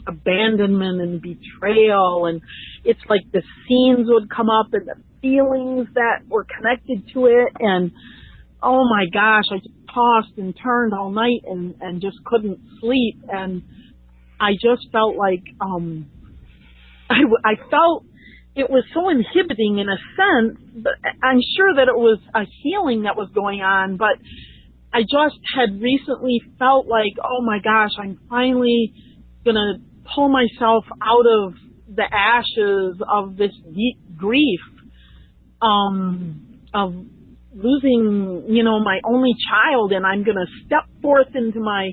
abandonment and betrayal, and it's like the scenes would come up and the feelings that were connected to it, and oh my gosh, I just tossed and turned all night and just couldn't sleep, and I just felt like I felt it was so inhibiting in a sense, but I'm sure that it was a healing that was going on, but I just had recently felt like, oh my gosh, I'm finally going to pull myself out of the ashes of this deep grief, of losing, my only child, and I'm going to step forth into my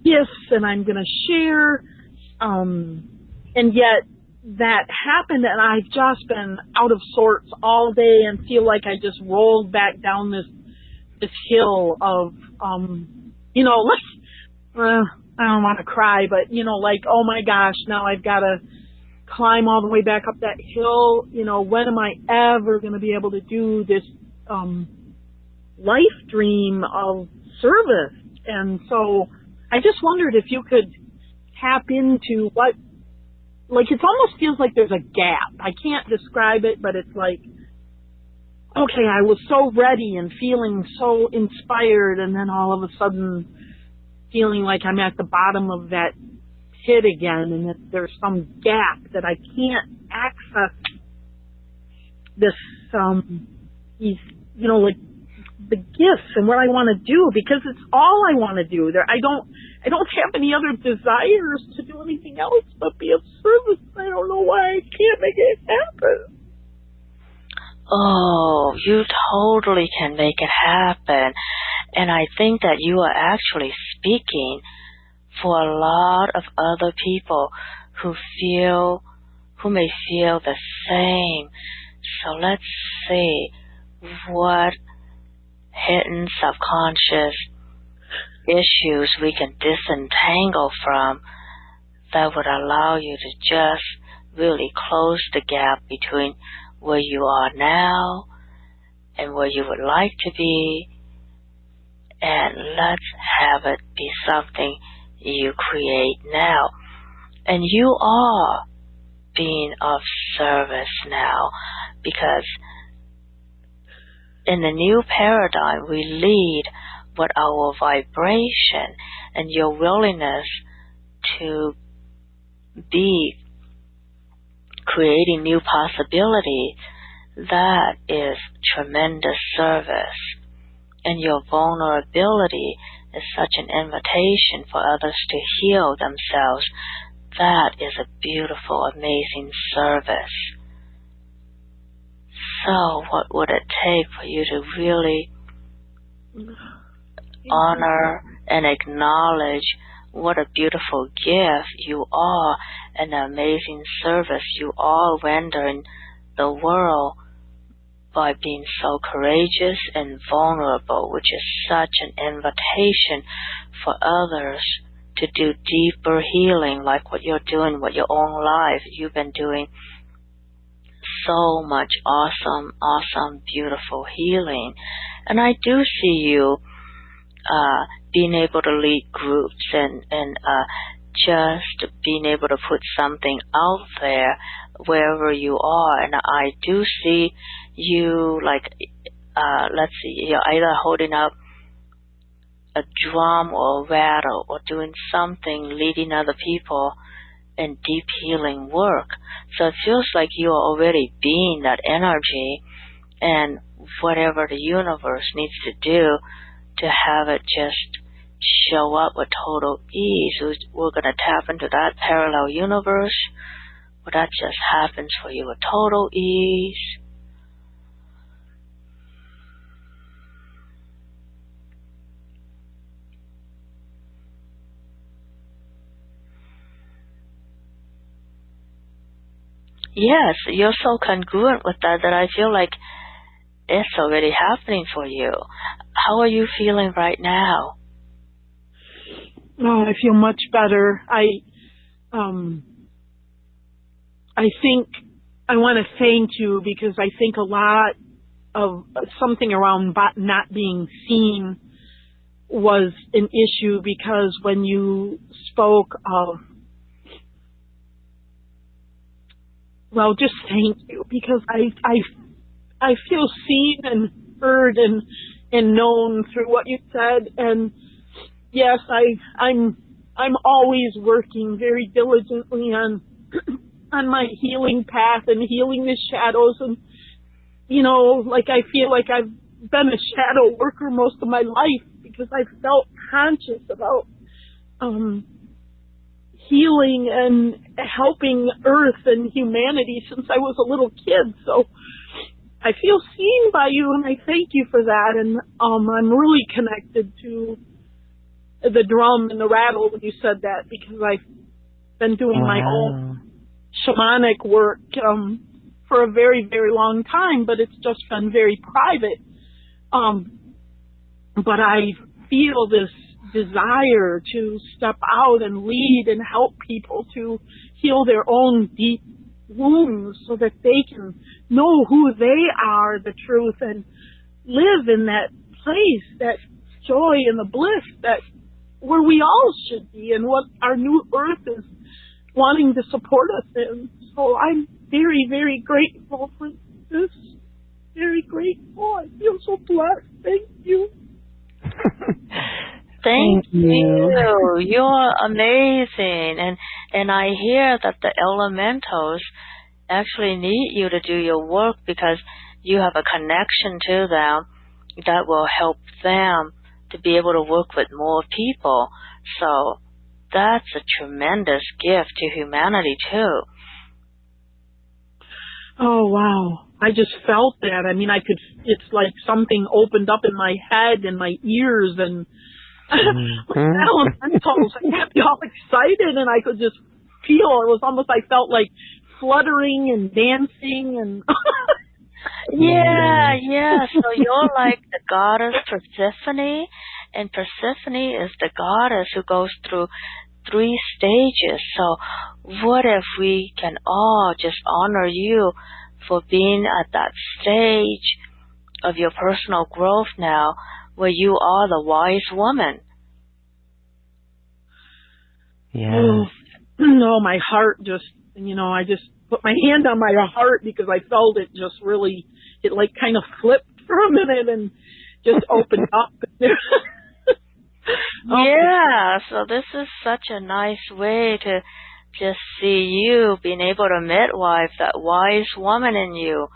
gifts, and I'm going to share, and yet that happened, and I've just been out of sorts all day and feel like I just rolled back down this hill of, I don't want to cry, but, like, oh my gosh, now I've got to climb all the way back up that hill. When am I ever going to be able to do this life dream of service? And so I just wondered if you could tap into what, like, it almost feels like there's a gap. I can't describe it, but it's like, okay, I was so ready and feeling so inspired, and then all of a sudden feeling like I'm at the bottom of that pit again, and that there's some gap that I can't access this, these, like the gifts and what I want to do, because it's all I want to do. I don't have any other desires to do anything else but be of service. I don't know why I can't make it happen. Oh, you totally can make it happen. And I think that you are actually speaking for a lot of other people who may feel the same. So let's see what hidden subconscious issues we can disentangle from that would allow you to just really close the gap between where you are now and where you would like to be, and let's have it be something you create now. And you are being of service now, because in the new paradigm we lead with our vibration, and your willingness to be creating new possibility, that is tremendous service. And your vulnerability is such an invitation for others to heal themselves. That is a beautiful, amazing service. So what would it take for you to really honor and acknowledge what a beautiful gift you are and the amazing service you are rendering the world by being so courageous and vulnerable, which is such an invitation for others to do deeper healing, like what you're doing with your own life. You've been doing so much awesome, beautiful healing. And I do see you being able to lead groups and just being able to put something out there wherever you are. And I do see you like, let's see, you're either holding up a drum or a rattle or doing something, leading other people in deep healing work. So it feels like you are already being that energy, and whatever the universe needs to do to have it just show up with total ease. We're going to tap into that parallel universe where that just happens for you with total ease. Yes, you're so congruent with that I feel like it's already happening for you. How are you feeling right now? Oh, I feel much better. I think I want to thank you, because I think a lot of something around not being seen was an issue, because when you spoke of, well, just thank you, because I feel seen and heard and known through what you said. And yes, I'm always working very diligently on my healing path and healing the shadows. And you know, like, I feel like I've been a shadow worker most of my life, because I've felt conscious about healing and helping Earth and humanity since I was a little kid. So I feel seen by you, and I thank you for that. And I'm really connected to the drum and the rattle when you said that, because I've been doing my own shamanic work for a very, very long time, but it's just been very private. But I feel this desire to step out and lead and help people to heal their own deep wounds, so that they can know who they are, the truth, and live in that place, that joy and the bliss that where we all should be, and what our new Earth is wanting to support us in. So I'm very, very grateful for this. Very grateful. I feel so blessed. Thank you. Thank you. You're amazing. And I hear that the elementals actually need you to do your work, because you have a connection to them that will help them to be able to work with more people. So that's a tremendous gift to humanity too. Oh, wow. I just felt that. I mean, it's like something opened up in my head and my ears, and elementals, I got all excited, and I could just feel, it was almost, I felt like fluttering and dancing and Yeah. So you're like the goddess Persephone, and Persephone is the goddess who goes through 3 stages. So what if we can all just honor you for being at that stage of your personal growth now, where you are the wise woman? Yeah. No, my heart just, I just put my hand on my heart, because I felt it just really, it like kind of flipped for a minute and just opened up. Yeah, so this is such a nice way to just see you being able to midwife that wise woman in you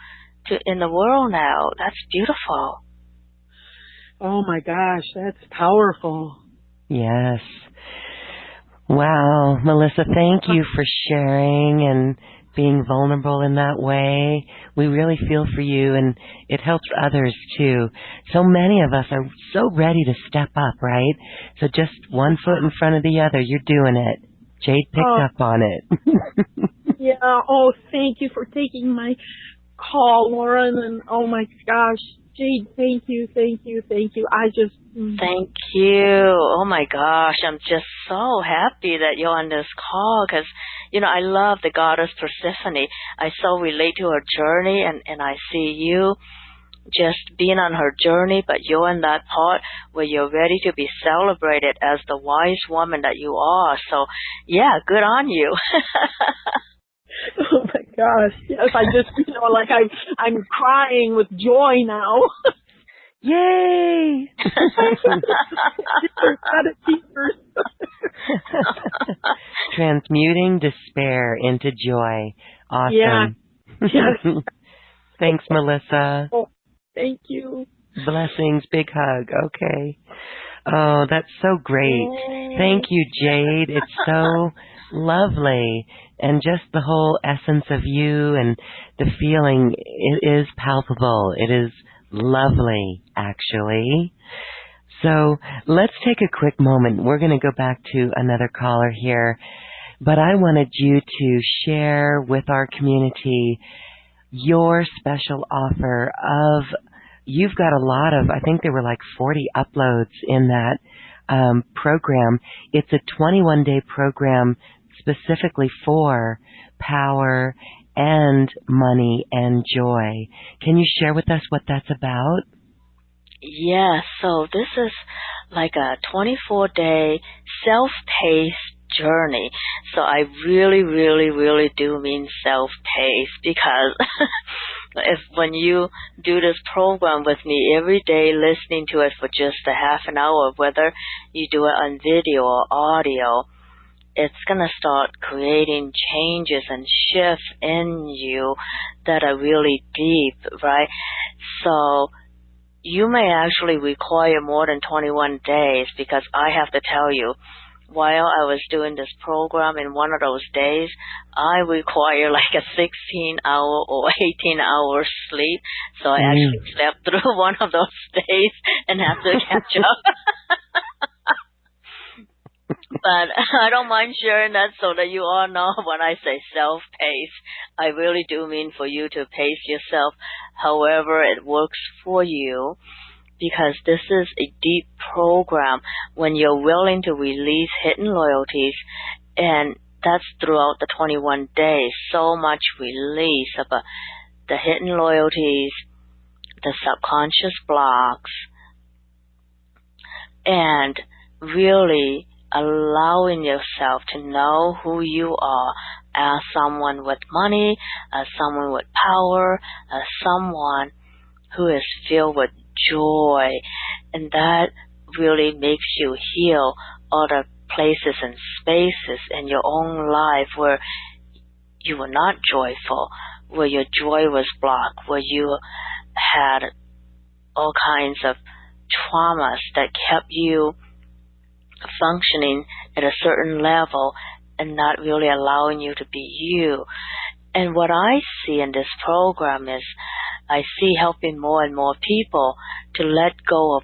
in the world now. That's beautiful. Oh my gosh, that's powerful. Yes. Wow, Melissa, thank you for sharing and being vulnerable in that way. We really feel for you, and it helps others too. So many of us are so ready to step up, right? So just one foot in front of the other. You're doing it. Jade picked up on it. Yeah. Oh, thank you for taking my call, Lauren. And oh my gosh, Jade, thank you. I just... Thank you. Oh my gosh, I'm just so happy that you're on this call, because, I love the goddess Persephone. I so relate to her journey, and I see you just being on her journey, but you're in that part where you're ready to be celebrated as the wise woman that you are. So, yeah, good on you. Oh my gosh! Yes, I just like I'm crying with joy now. Yay! Transmuting despair into joy. Awesome. Yeah. Yes. Thanks, Melissa. Oh, thank you. Blessings. Big hug. Okay. Oh, that's so great. Yay. Thank you, Jade. It's so lovely. And just the whole essence of you and the feeling, it is palpable. It is lovely, actually. So let's take a quick moment. We're going to go back to another caller here. But I wanted you to share with our community your special offer of, you've got a lot of, I think there were like 40 uploads in that program. It's a 21-day program specifically for power and money and joy. Can you share with us what that's about? Yeah, so this is like a 24-day self-paced journey. So I really, really, really do mean self-paced, because when you do this program with me every day, listening to it for just a half an hour, whether you do it on video or audio, it's going to start creating changes and shifts in you that are really deep, right? So you may actually require more than 21 days, because I have to tell you, while I was doing this program, in one of those days, I require like a 16-hour or 18-hour sleep. So I actually slept through one of those days and have to catch up. But I don't mind sharing that so that you all know when I say self-pace, I really do mean for you to pace yourself however it works for you, because this is a deep program when you're willing to release hidden loyalties, and that's throughout the 21 days. So much release of the hidden loyalties, the subconscious blocks, and really allowing yourself to know who you are as someone with money, as someone with power, as someone who is filled with joy. And that really makes you heal all the places and spaces in your own life where you were not joyful, where your joy was blocked, where you had all kinds of traumas that kept you functioning at a certain level and not really allowing you to be you. And what I see in this program is I see helping more and more people to let go of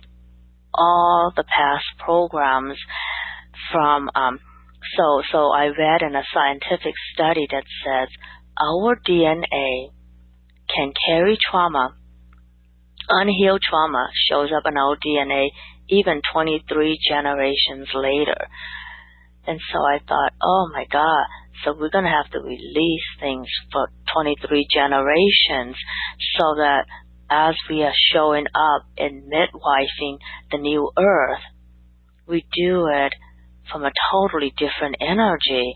all the past programs from so I read in a scientific study that says our DNA can carry trauma. Unhealed trauma shows up in our DNA even 23 generations later. And so I thought, oh my God, so we're going to have to release things for 23 generations so that as we are showing up in midwifing the new earth, we do it from a totally different energy.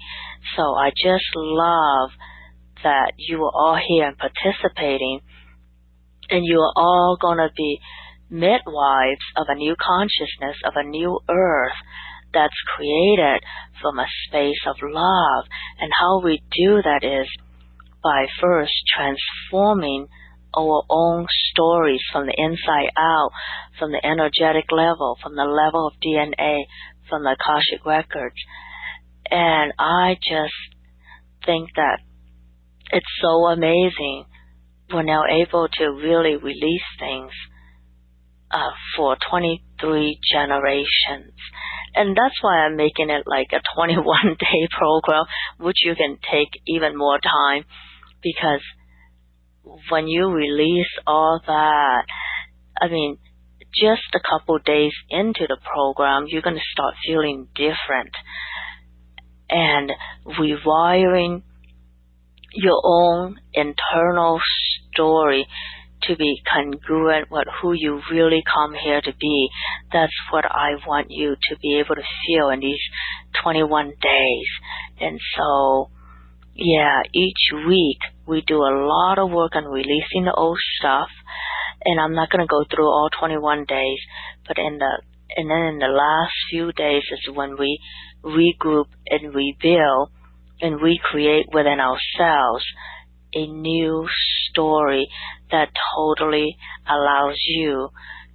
So I just love that you are all here and participating, and you are all going to be midwives of a new consciousness, of a new earth that's created from a space of love. And how we do that is by first transforming our own stories from the inside out, from the energetic level, from the level of DNA, from the Akashic records. And I just think that it's so amazing we're now able to really release things for 23 generations. And that's why I'm making it like a 21-day program, which you can take even more time, because when you release all that, I mean, just a couple days into the program, you're going to start feeling different and rewiring your own internal story to be congruent with who you really come here to be. That's what I want you to be able to feel in these 21 days. And so, yeah, each week we do a lot of work on releasing the old stuff. And I'm not going to go through all 21 days, but then in the last few days is when we regroup and rebuild and recreate within ourselves a new story that totally allows you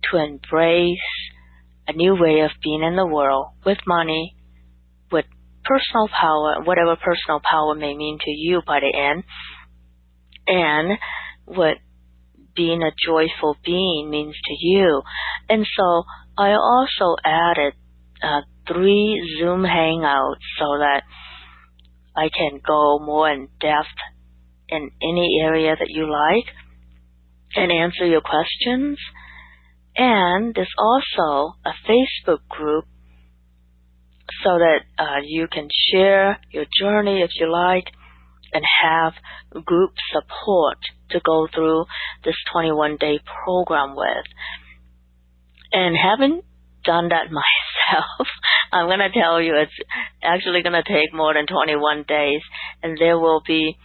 to embrace a new way of being in the world with money, with personal power, whatever personal power may mean to you by the end, and what being a joyful being means to you. And so I also added 3 Zoom hangouts so that I can go more in depth in any area that you like and answer your questions. And there's also a Facebook group so that you can share your journey if you like and have group support to go through this 21-day program with. And having done that myself, I'm going to tell you it's actually going to take more than 21 days, and there will be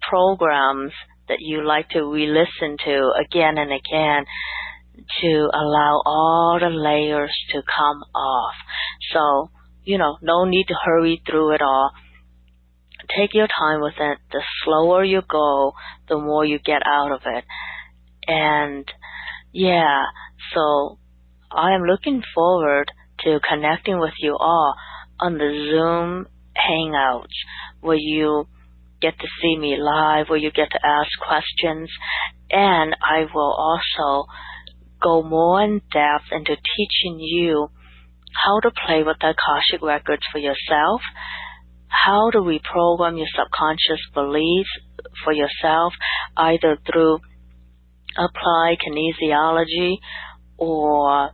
programs that you like to re-listen to again and again to allow all the layers to come off. So, no need to hurry through it all. Take your time with it. The slower you go, the more you get out of it. And yeah, so I am looking forward to connecting with you all on the Zoom Hangouts where you get to see me live, where you get to ask questions. And I will also go more in depth into teaching you how to play with the Akashic records for yourself, how to reprogram your subconscious beliefs for yourself, either through applied kinesiology or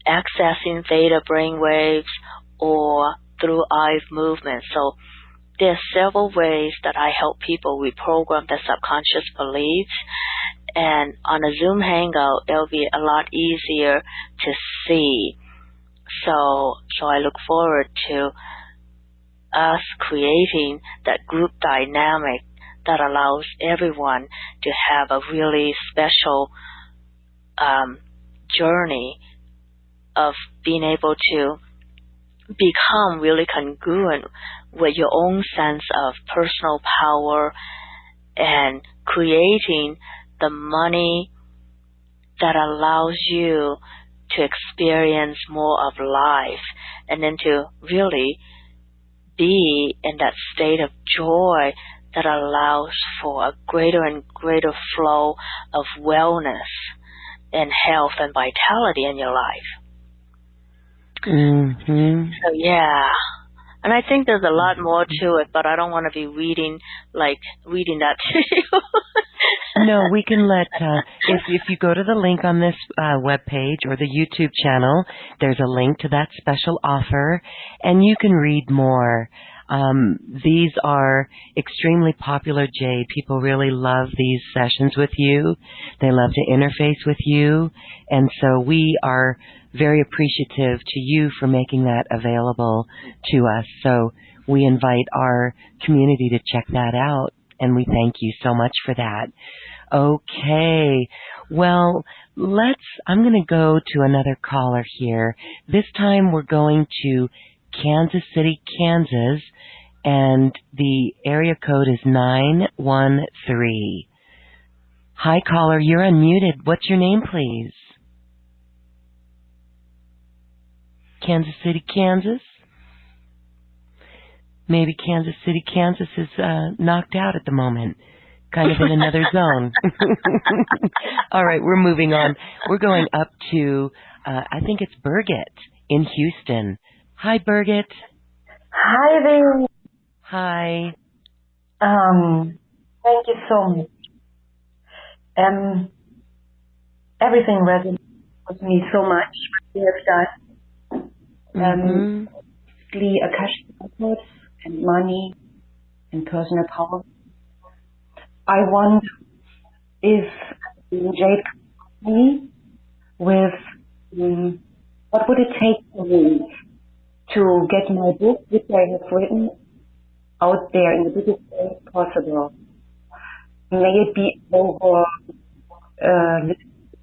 accessing theta brainwaves or through eye movement. So there are several ways that I help people reprogram their subconscious beliefs. And on a Zoom Hangout, it'll be a lot easier to see. So I look forward to us creating that group dynamic that allows everyone to have a really special journey of being able to become really congruent with your own sense of personal power and creating the money that allows you to experience more of life and then to really be in that state of joy that allows for a greater and greater flow of wellness and health and vitality in your life. Mm-hmm. So yeah, and I think there's a lot more to it, but I don't want to be reading that to you. No, we can let, if you go to the link on this webpage or the YouTube channel, there's a link to that special offer, and you can read more. These are extremely popular, Jade. People really love these sessions with you. They love to interface with you, and so we are very appreciative to you for making that available to us. So we invite our community to check that out, and we thank you so much for that. Okay, well, I'm going to go to another caller here. This time we're going to Kansas City, Kansas, and the area code is 913. Hi, caller, you're unmuted. What's your name, please? Kansas City, Kansas? Maybe Kansas City, Kansas is knocked out at the moment. Kind of in another zone. All right, we're moving on. We're going up to, I think it's Birgit in Houston. Hi, Birgit. Hi there. Hi. Thank you so much. Everything resonates with me so much. You have done. The Akashic records and money and personal power. I wonder if Jade me with what would it take for me to get my book, which I have written, out there in the biggest way possible. May it be over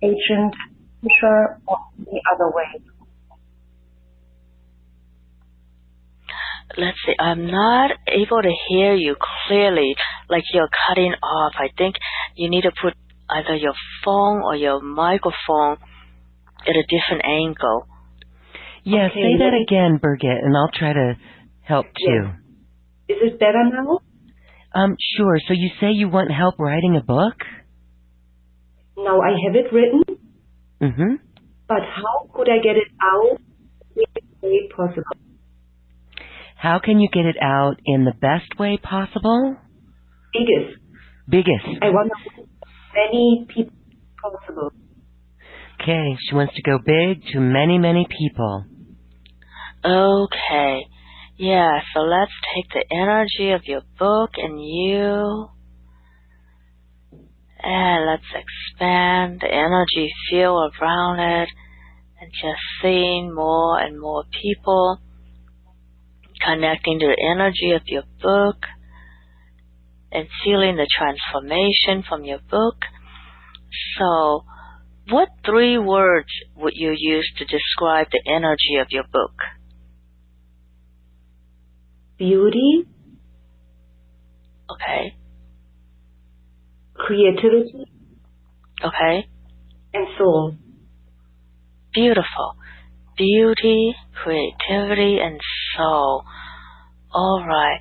agent, publisher, or the other way. Let's see, I'm not able to hear you clearly, like you're cutting off. I think you need to put either your phone or your microphone at a different angle. Yeah, Okay, say that again, Birgit, and I'll try to help too. Is it better now? Sure. So you say you want help writing a book? No, I have it written, Mm-hmm. but how could I get it out in the best way possible? How can you get it out in the best way possible? Biggest. I want to reach many people possible. Okay, she wants to go big to many, many people. Okay. Yeah, so let's take the energy of your book and you, and let's expand the energy field around it and just seeing more and more people connecting to the energy of your book and feeling the transformation from your book. So, what 3 words would you use to describe the energy of your book? Beauty, Okay. creativity, Okay. and soul. Beautiful. Beauty, creativity, and soul. All right.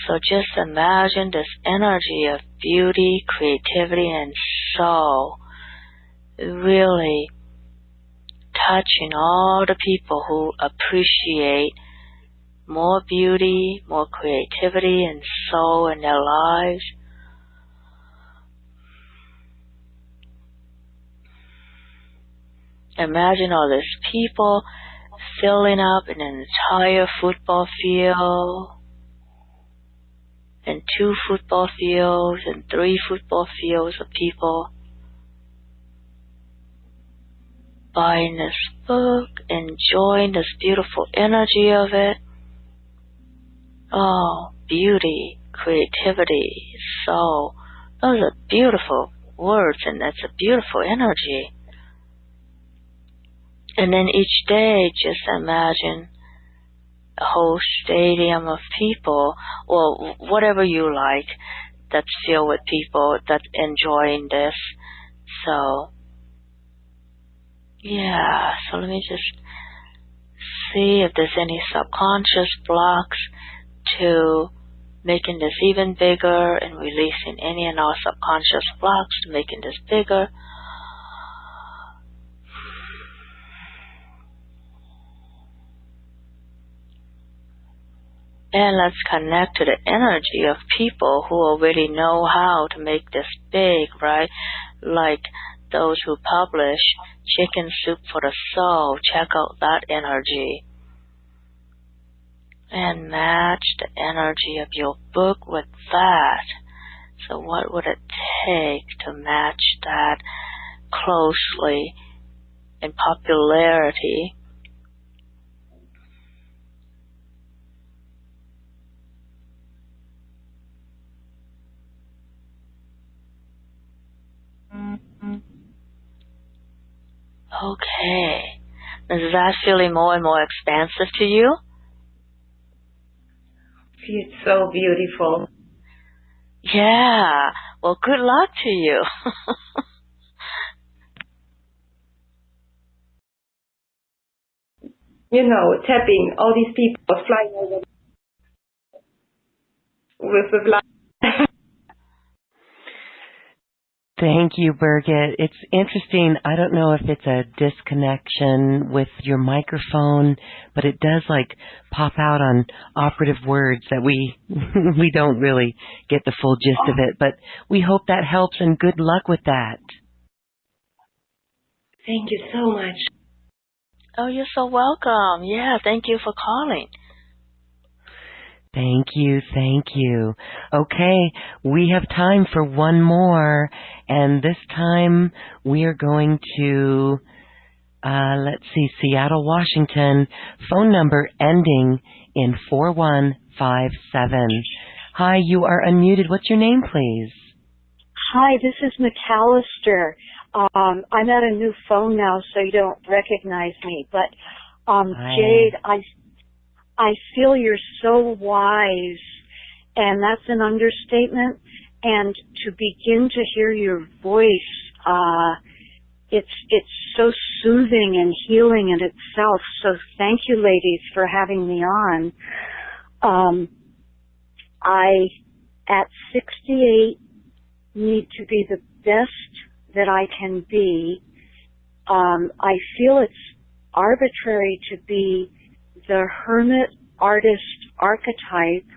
So just imagine this energy of beauty, creativity, and soul really touching all the people who appreciate more beauty, more creativity, and soul in their lives. Imagine all these people filling up an entire football field, and 2 football fields, and 3 football fields of people buying this book, enjoying this beautiful energy of it. Oh, beauty, creativity, soul. Those are beautiful words, and that's a beautiful energy. And then each day, just imagine a whole stadium of people, or whatever you like, that's filled with people that's enjoying this. So, yeah, so let me just see if there's any subconscious blocks to making this even bigger and releasing any and all subconscious blocks to making this bigger. And let's connect to the energy of people who already know how to make this big, right? Like those who publish Chicken Soup for the Soul. Check out that energy. And match the energy of your book with that. So what would it take to match that closely in popularity? Okay. Is that feeling more and more expansive to you? It's so beautiful. Yeah. Well, good luck to you. You know, tapping all these people flying over with the flag. Thank you, Birgit. It's interesting. I don't know if it's a disconnection with your microphone, but it does like pop out on operative words that we we don't really get the full gist of it. But we hope that helps, and good luck with that. Thank you so much. Oh, you're so welcome. Yeah, thank you for calling. Thank you, thank you. Okay, we have time for one more, and this time we are going to, let's see, Seattle, Washington, phone number ending in 4157. Hi, you are unmuted. What's your name, please? Hi, this is McAllister. I'm at a new phone now, so you don't recognize me. But Jade, I feel you're so wise, and that's an understatement. And to begin to hear your voice, it's so soothing and healing in itself. So thank you, ladies, for having me on. I, at 68, need to be the best that I can be. I feel it's arbitrary to be the hermit artist archetype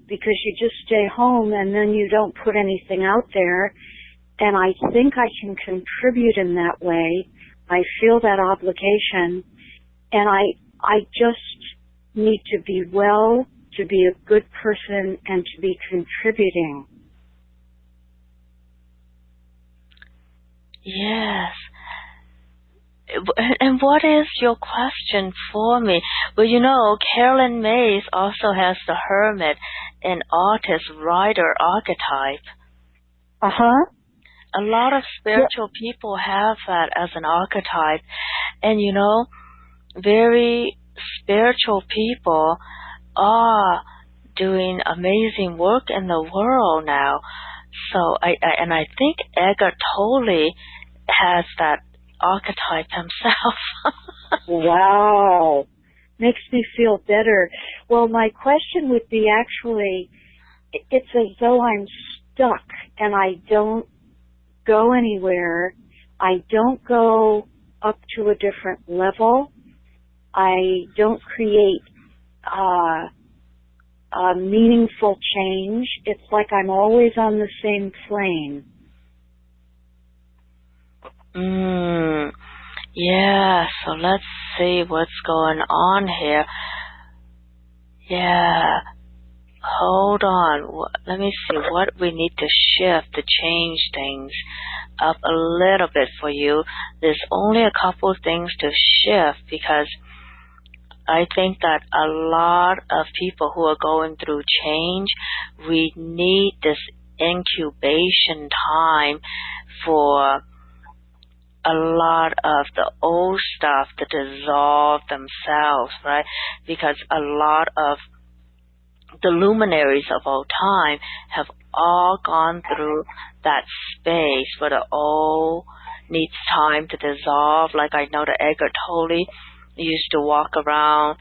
because you just stay home and then you don't put anything out there. And I think I can contribute in that way. I feel that obligation. And I just need to be well, to be a good person, and to be contributing. Yes. And what is your question for me? Well, you know, Carolyn Mays also has the hermit and artist writer archetype. Uh-huh. A lot of spiritual people have that as an archetype. And, you know, very spiritual people are doing amazing work in the world now. So I think Eckhart Tolle has that archetype himself. Wow. Makes me feel better. Well, my question would be actually, it's as though I'm stuck and I don't go anywhere. I don't go up to a different level. I don't create a meaningful change. It's like I'm always on the same plane. Yeah, so let's see what's going on here. Yeah, hold on. Let me see what we need to shift to change things up a little bit for you. There's only a couple of things to shift because I think that a lot of people who are going through change, we need this incubation time for a lot of the old stuff to dissolve themselves, right? Because a lot of the luminaries of our time have all gone through that space where the old needs time to dissolve. Like I know that Eckhart Tolle used to walk around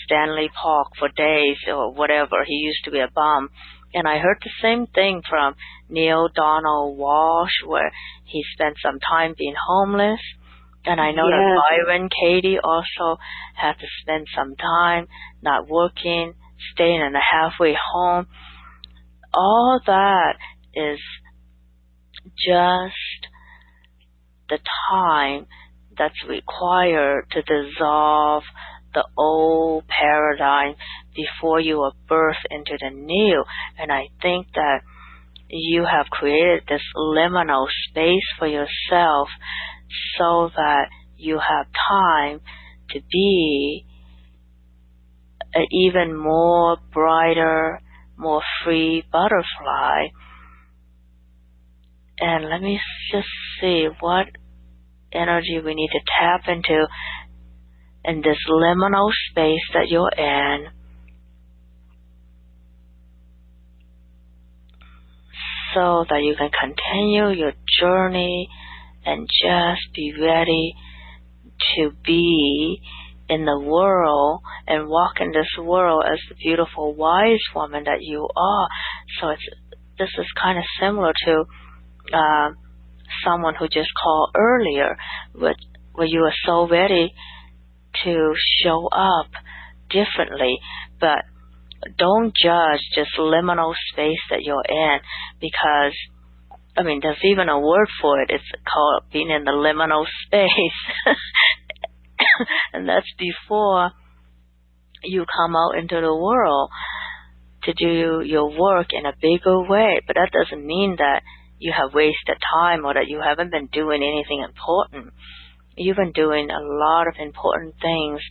Stanley Park for days or whatever. He used to be a bum. And I heard the same thing from Neil Donald Walsh, where he spent some time being homeless. And I know that Byron Katie also had to spend some time not working, staying in a halfway home. All that is just the time that's required to dissolve the old paradigm before you are birthed into the new. And I think that you have created this liminal space for yourself so that you have time to be an even more brighter, more free butterfly. And let me just see what energy we need to tap into in this liminal space that you're in. So that you can continue your journey and just be ready to be in the world and walk in this world as the beautiful wise woman that you are. So this is kind of similar to someone who just called earlier, where you are so ready to show up differently, but don't judge this liminal space that you're in, because I mean, there's even a word for it. It's called being in the liminal space. And that's before you come out into the world to do your work in a bigger way. But that doesn't mean that you have wasted time or that you haven't been doing anything important. You've been doing a lot of important things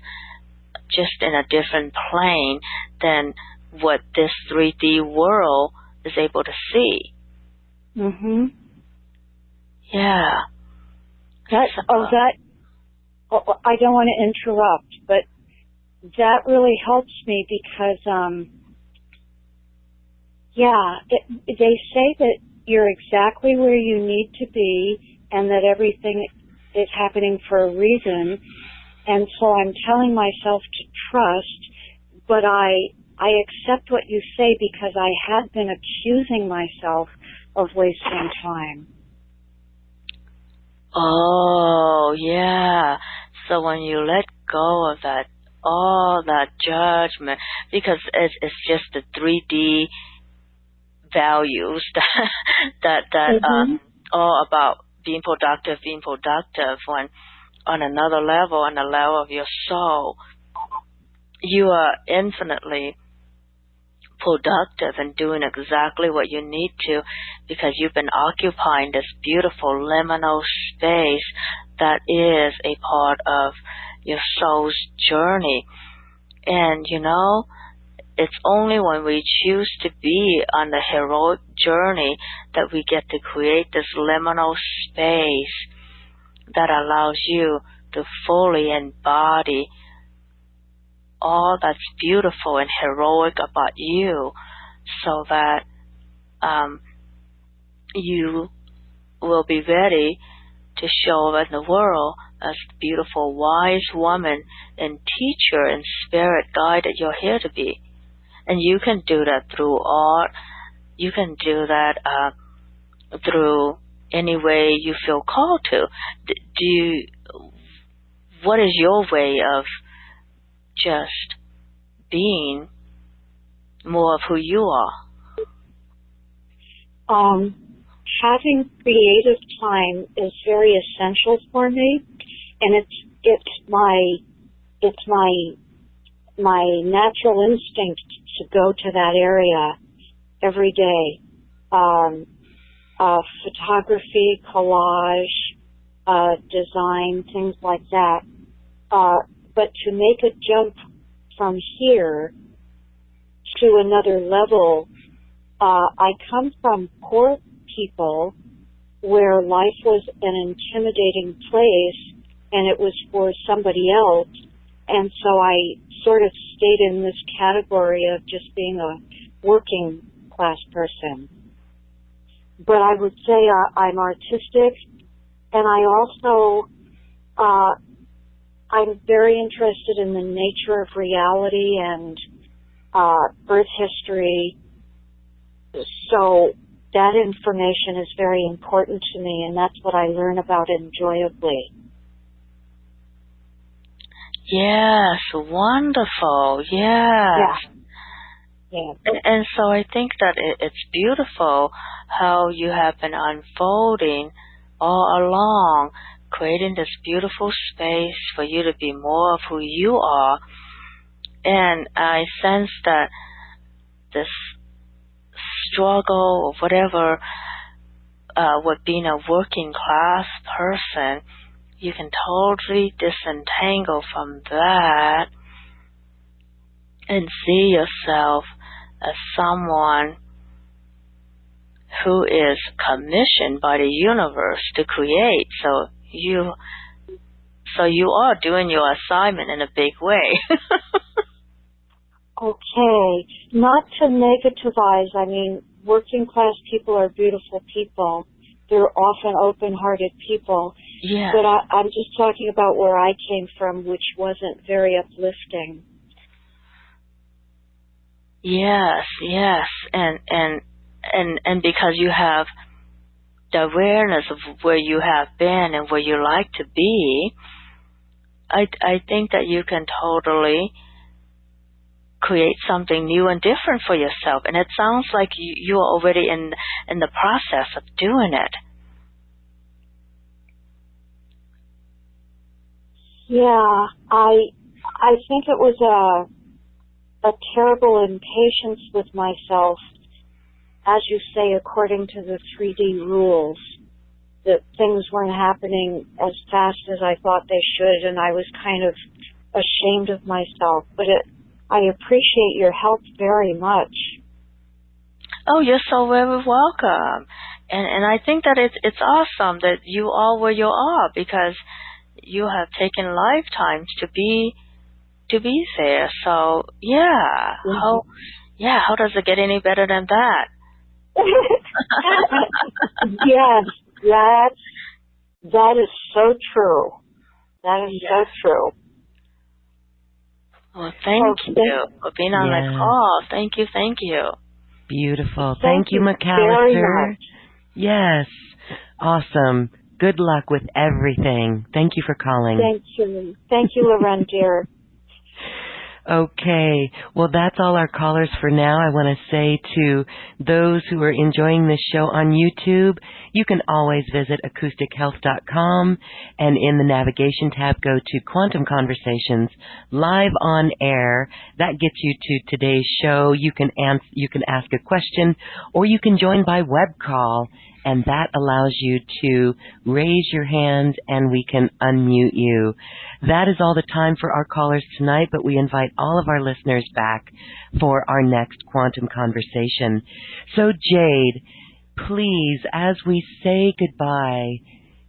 just in a different plane than what this 3D world is able to see. Mhm. Yeah. I don't want to interrupt, but that really helps me because, they say that you're exactly where you need to be and that everything is happening for a reason. And so I'm telling myself to trust, but I accept what you say because I had been accusing myself of wasting time. Oh, yeah. So when you let go of that, all that judgment, because it's just the 3D values that all about being productive, when on another level, on the level of your soul, you are infinitely productive and doing exactly what you need to, because you've been occupying this beautiful liminal space that is a part of your soul's journey. And it's only when we choose to be on the heroic journey that we get to create this liminal space that allows you to fully embody all that's beautiful and heroic about you, so that you will be ready to show up in the world as the beautiful, wise woman and teacher and spirit guide that you're here to be. And you can do that through art. You can do that through any way you feel called to. What is your way of just being more of who you are? Having creative time is very essential for me, and it's my natural instinct to go to that area every day. Photography, collage, design, things like that. But to make a jump from here to another level, I come from poor people where life was an intimidating place and it was for somebody else. And so I sort of stayed in this category of just being a working class person. But I would say I'm artistic, and I also, I'm very interested in the nature of reality and Earth history. So that information is very important to me, and that's what I learn about enjoyably. Yes, wonderful. Yes. Yeah. And so I think that it's beautiful how you have been unfolding all along, creating this beautiful space for you to be more of who you are. And I sense that this struggle or whatever with being a working class person, you can totally disentangle from that and see yourself as someone who is commissioned by the universe to create. So you are doing your assignment in a big way. Okay. Not to negativize, I mean, working class people are beautiful people. They're often open-hearted people. Yeah. But I'm just talking about where I came from, which wasn't very uplifting. Yes. And because you have the awareness of where you have been and where you like to be, I think that you can totally create something new and different for yourself. And it sounds like you are already in the process of doing it. Yeah, I think it was a terrible impatience with myself, as you say, according to the 3D rules, that things weren't happening as fast as I thought they should, and I was kind of ashamed of myself. But I appreciate your help very much. Oh, you're so very welcome. And I think that it's awesome that you are where you are, because you have taken lifetimes to be there. So yeah, how does it get any better than that? Yes, that is so true. That is so true. Well, thank you for being on the call. Thank you. Beautiful. Thank you, McAllister. very much. Yes. Awesome. Good luck with everything. Thank you for calling. Thank you, Loren, dear. Okay. Well, that's all our callers for now. I want to say to those who are enjoying this show on YouTube, you can always visit acoustichealth.com, and in the navigation tab, go to Quantum Conversations live on air. That gets you to today's show. You can ask a question, or you can join by web call, and that allows you to raise your hand and we can unmute you. That is all the time for our callers tonight, but we invite all of our listeners back for our next Quantum Conversation. So, Jade, please, as we say goodbye,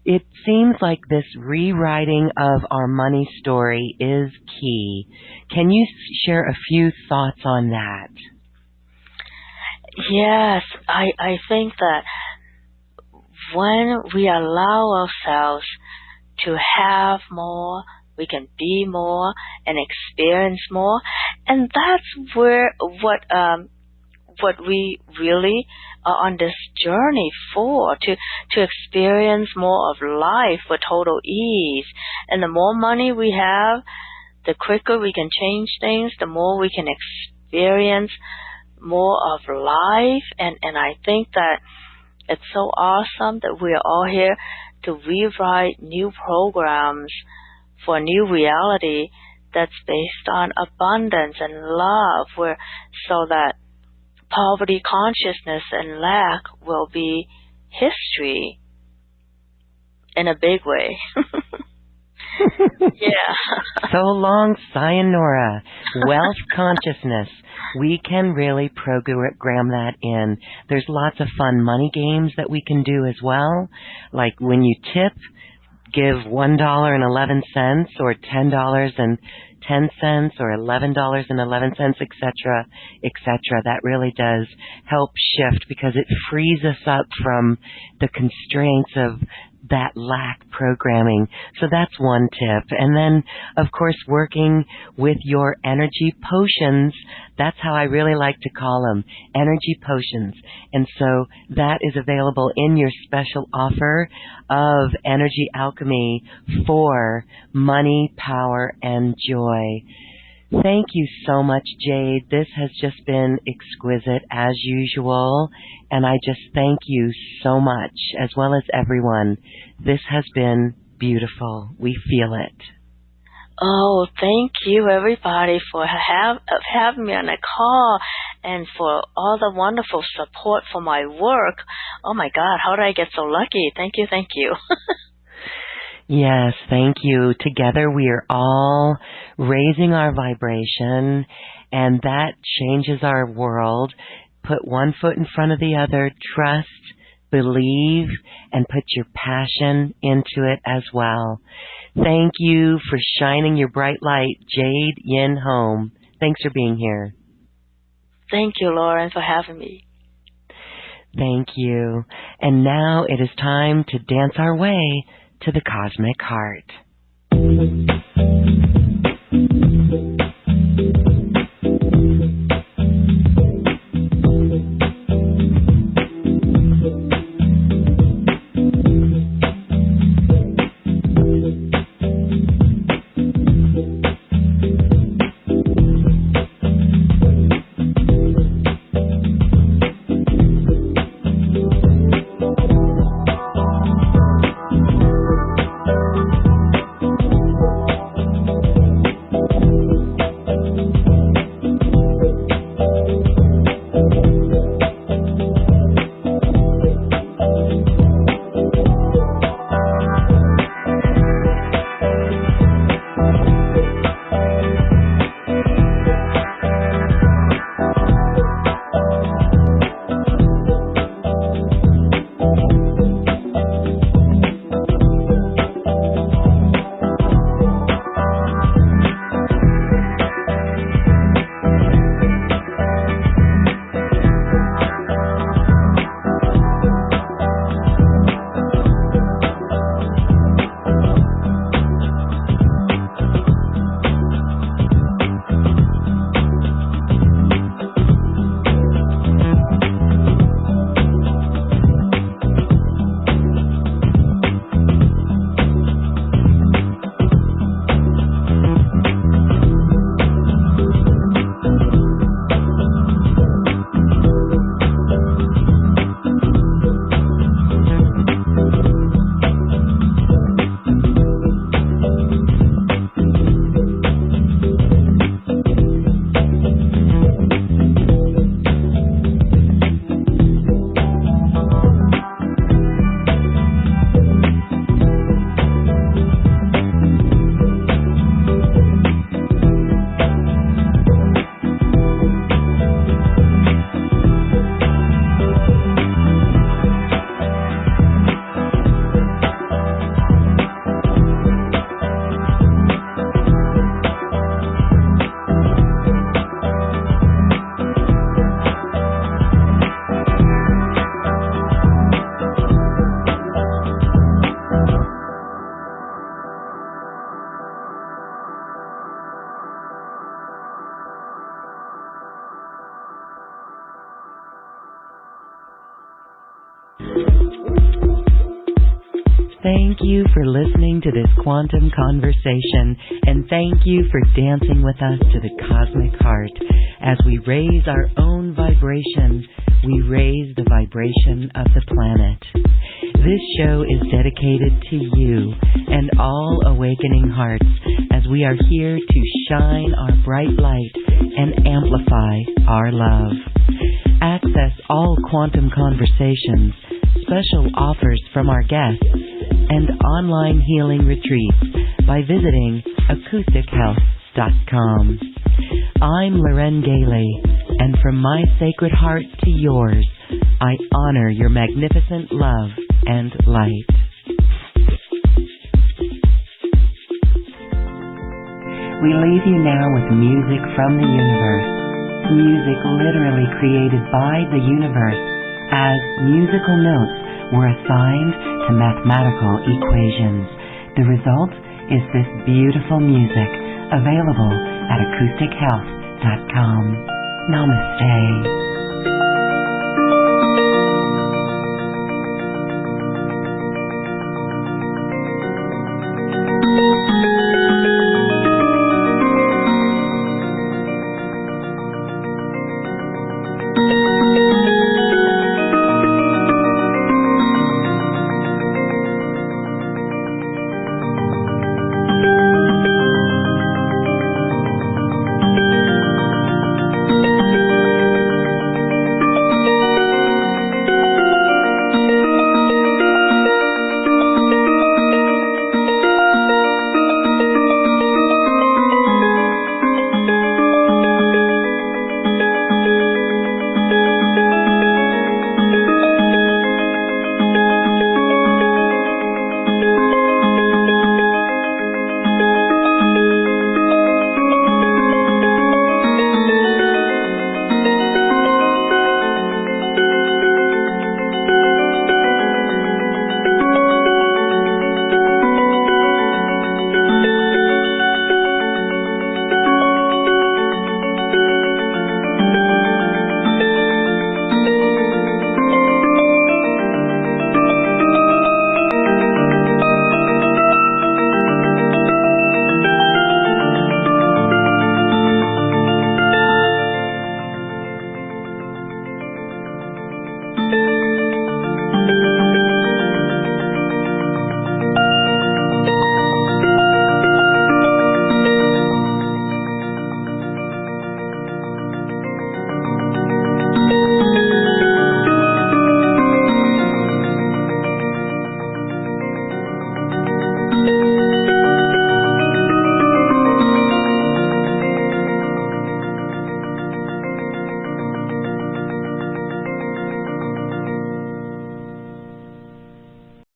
it seems like this rewriting of our money story is key. Can you share a few thoughts on that? Yes, I think that when we allow ourselves to have more, we can be more and experience more, and that's where what we really are on this journey for, to experience more of life with total ease. And the more money we have, the quicker we can change things, the more we can experience more of life. And I think that it's so awesome that we are all here to rewrite new programs for a new reality that's based on abundance and love, so that poverty consciousness and lack will be history in a big way. Yeah. So long, sayonara. Wealth consciousness. We can really program that in. There's lots of fun money games that we can do as well. Like when you tip, give $1.11 or $10.10 or $11.11, etc., etc. That really does help shift, because it frees us up from the constraints of that lack programming. So that's one tip. And then, of course, working with your energy potions. That's how I really like to call them, energy potions. And so that is available in your special offer of Energy Alchemy for money, power, and joy. Thank you so much, Jade. This has just been exquisite as usual, and I just thank you so much, as well as everyone. This has been beautiful. We feel it. Oh, thank you, everybody, for having me on the call, and for all the wonderful support for my work. Oh, my God, how did I get so lucky? Thank you. Yes, thank you. Together we are all raising our vibration, and that changes our world. Put one foot in front of the other. Trust, believe, and put your passion into it as well. Thank you for shining your bright light, Jade Yin-Hom. Thanks for being here. Thank you, Lauren, for having me. Thank you. And now it is time to dance our way to the cosmic heart. Thank you for listening to this quantum conversation, and thank you for dancing with us to the cosmic heart. As we raise our own vibration, we raise the vibration of the planet. This show is dedicated to you and all awakening hearts, as we are here to shine our bright light and amplify our love. Access all quantum conversations, special offers from our guests, and online healing retreats by visiting acoustichealth.com. I'm Loren Gailey, and from my sacred heart to yours, I honor your magnificent love and light. We leave you now with music from the universe. Music literally created by the universe, as musical notes were assigned to mathematical equations. The result is this beautiful music, available at acoustichealth.com. Namaste.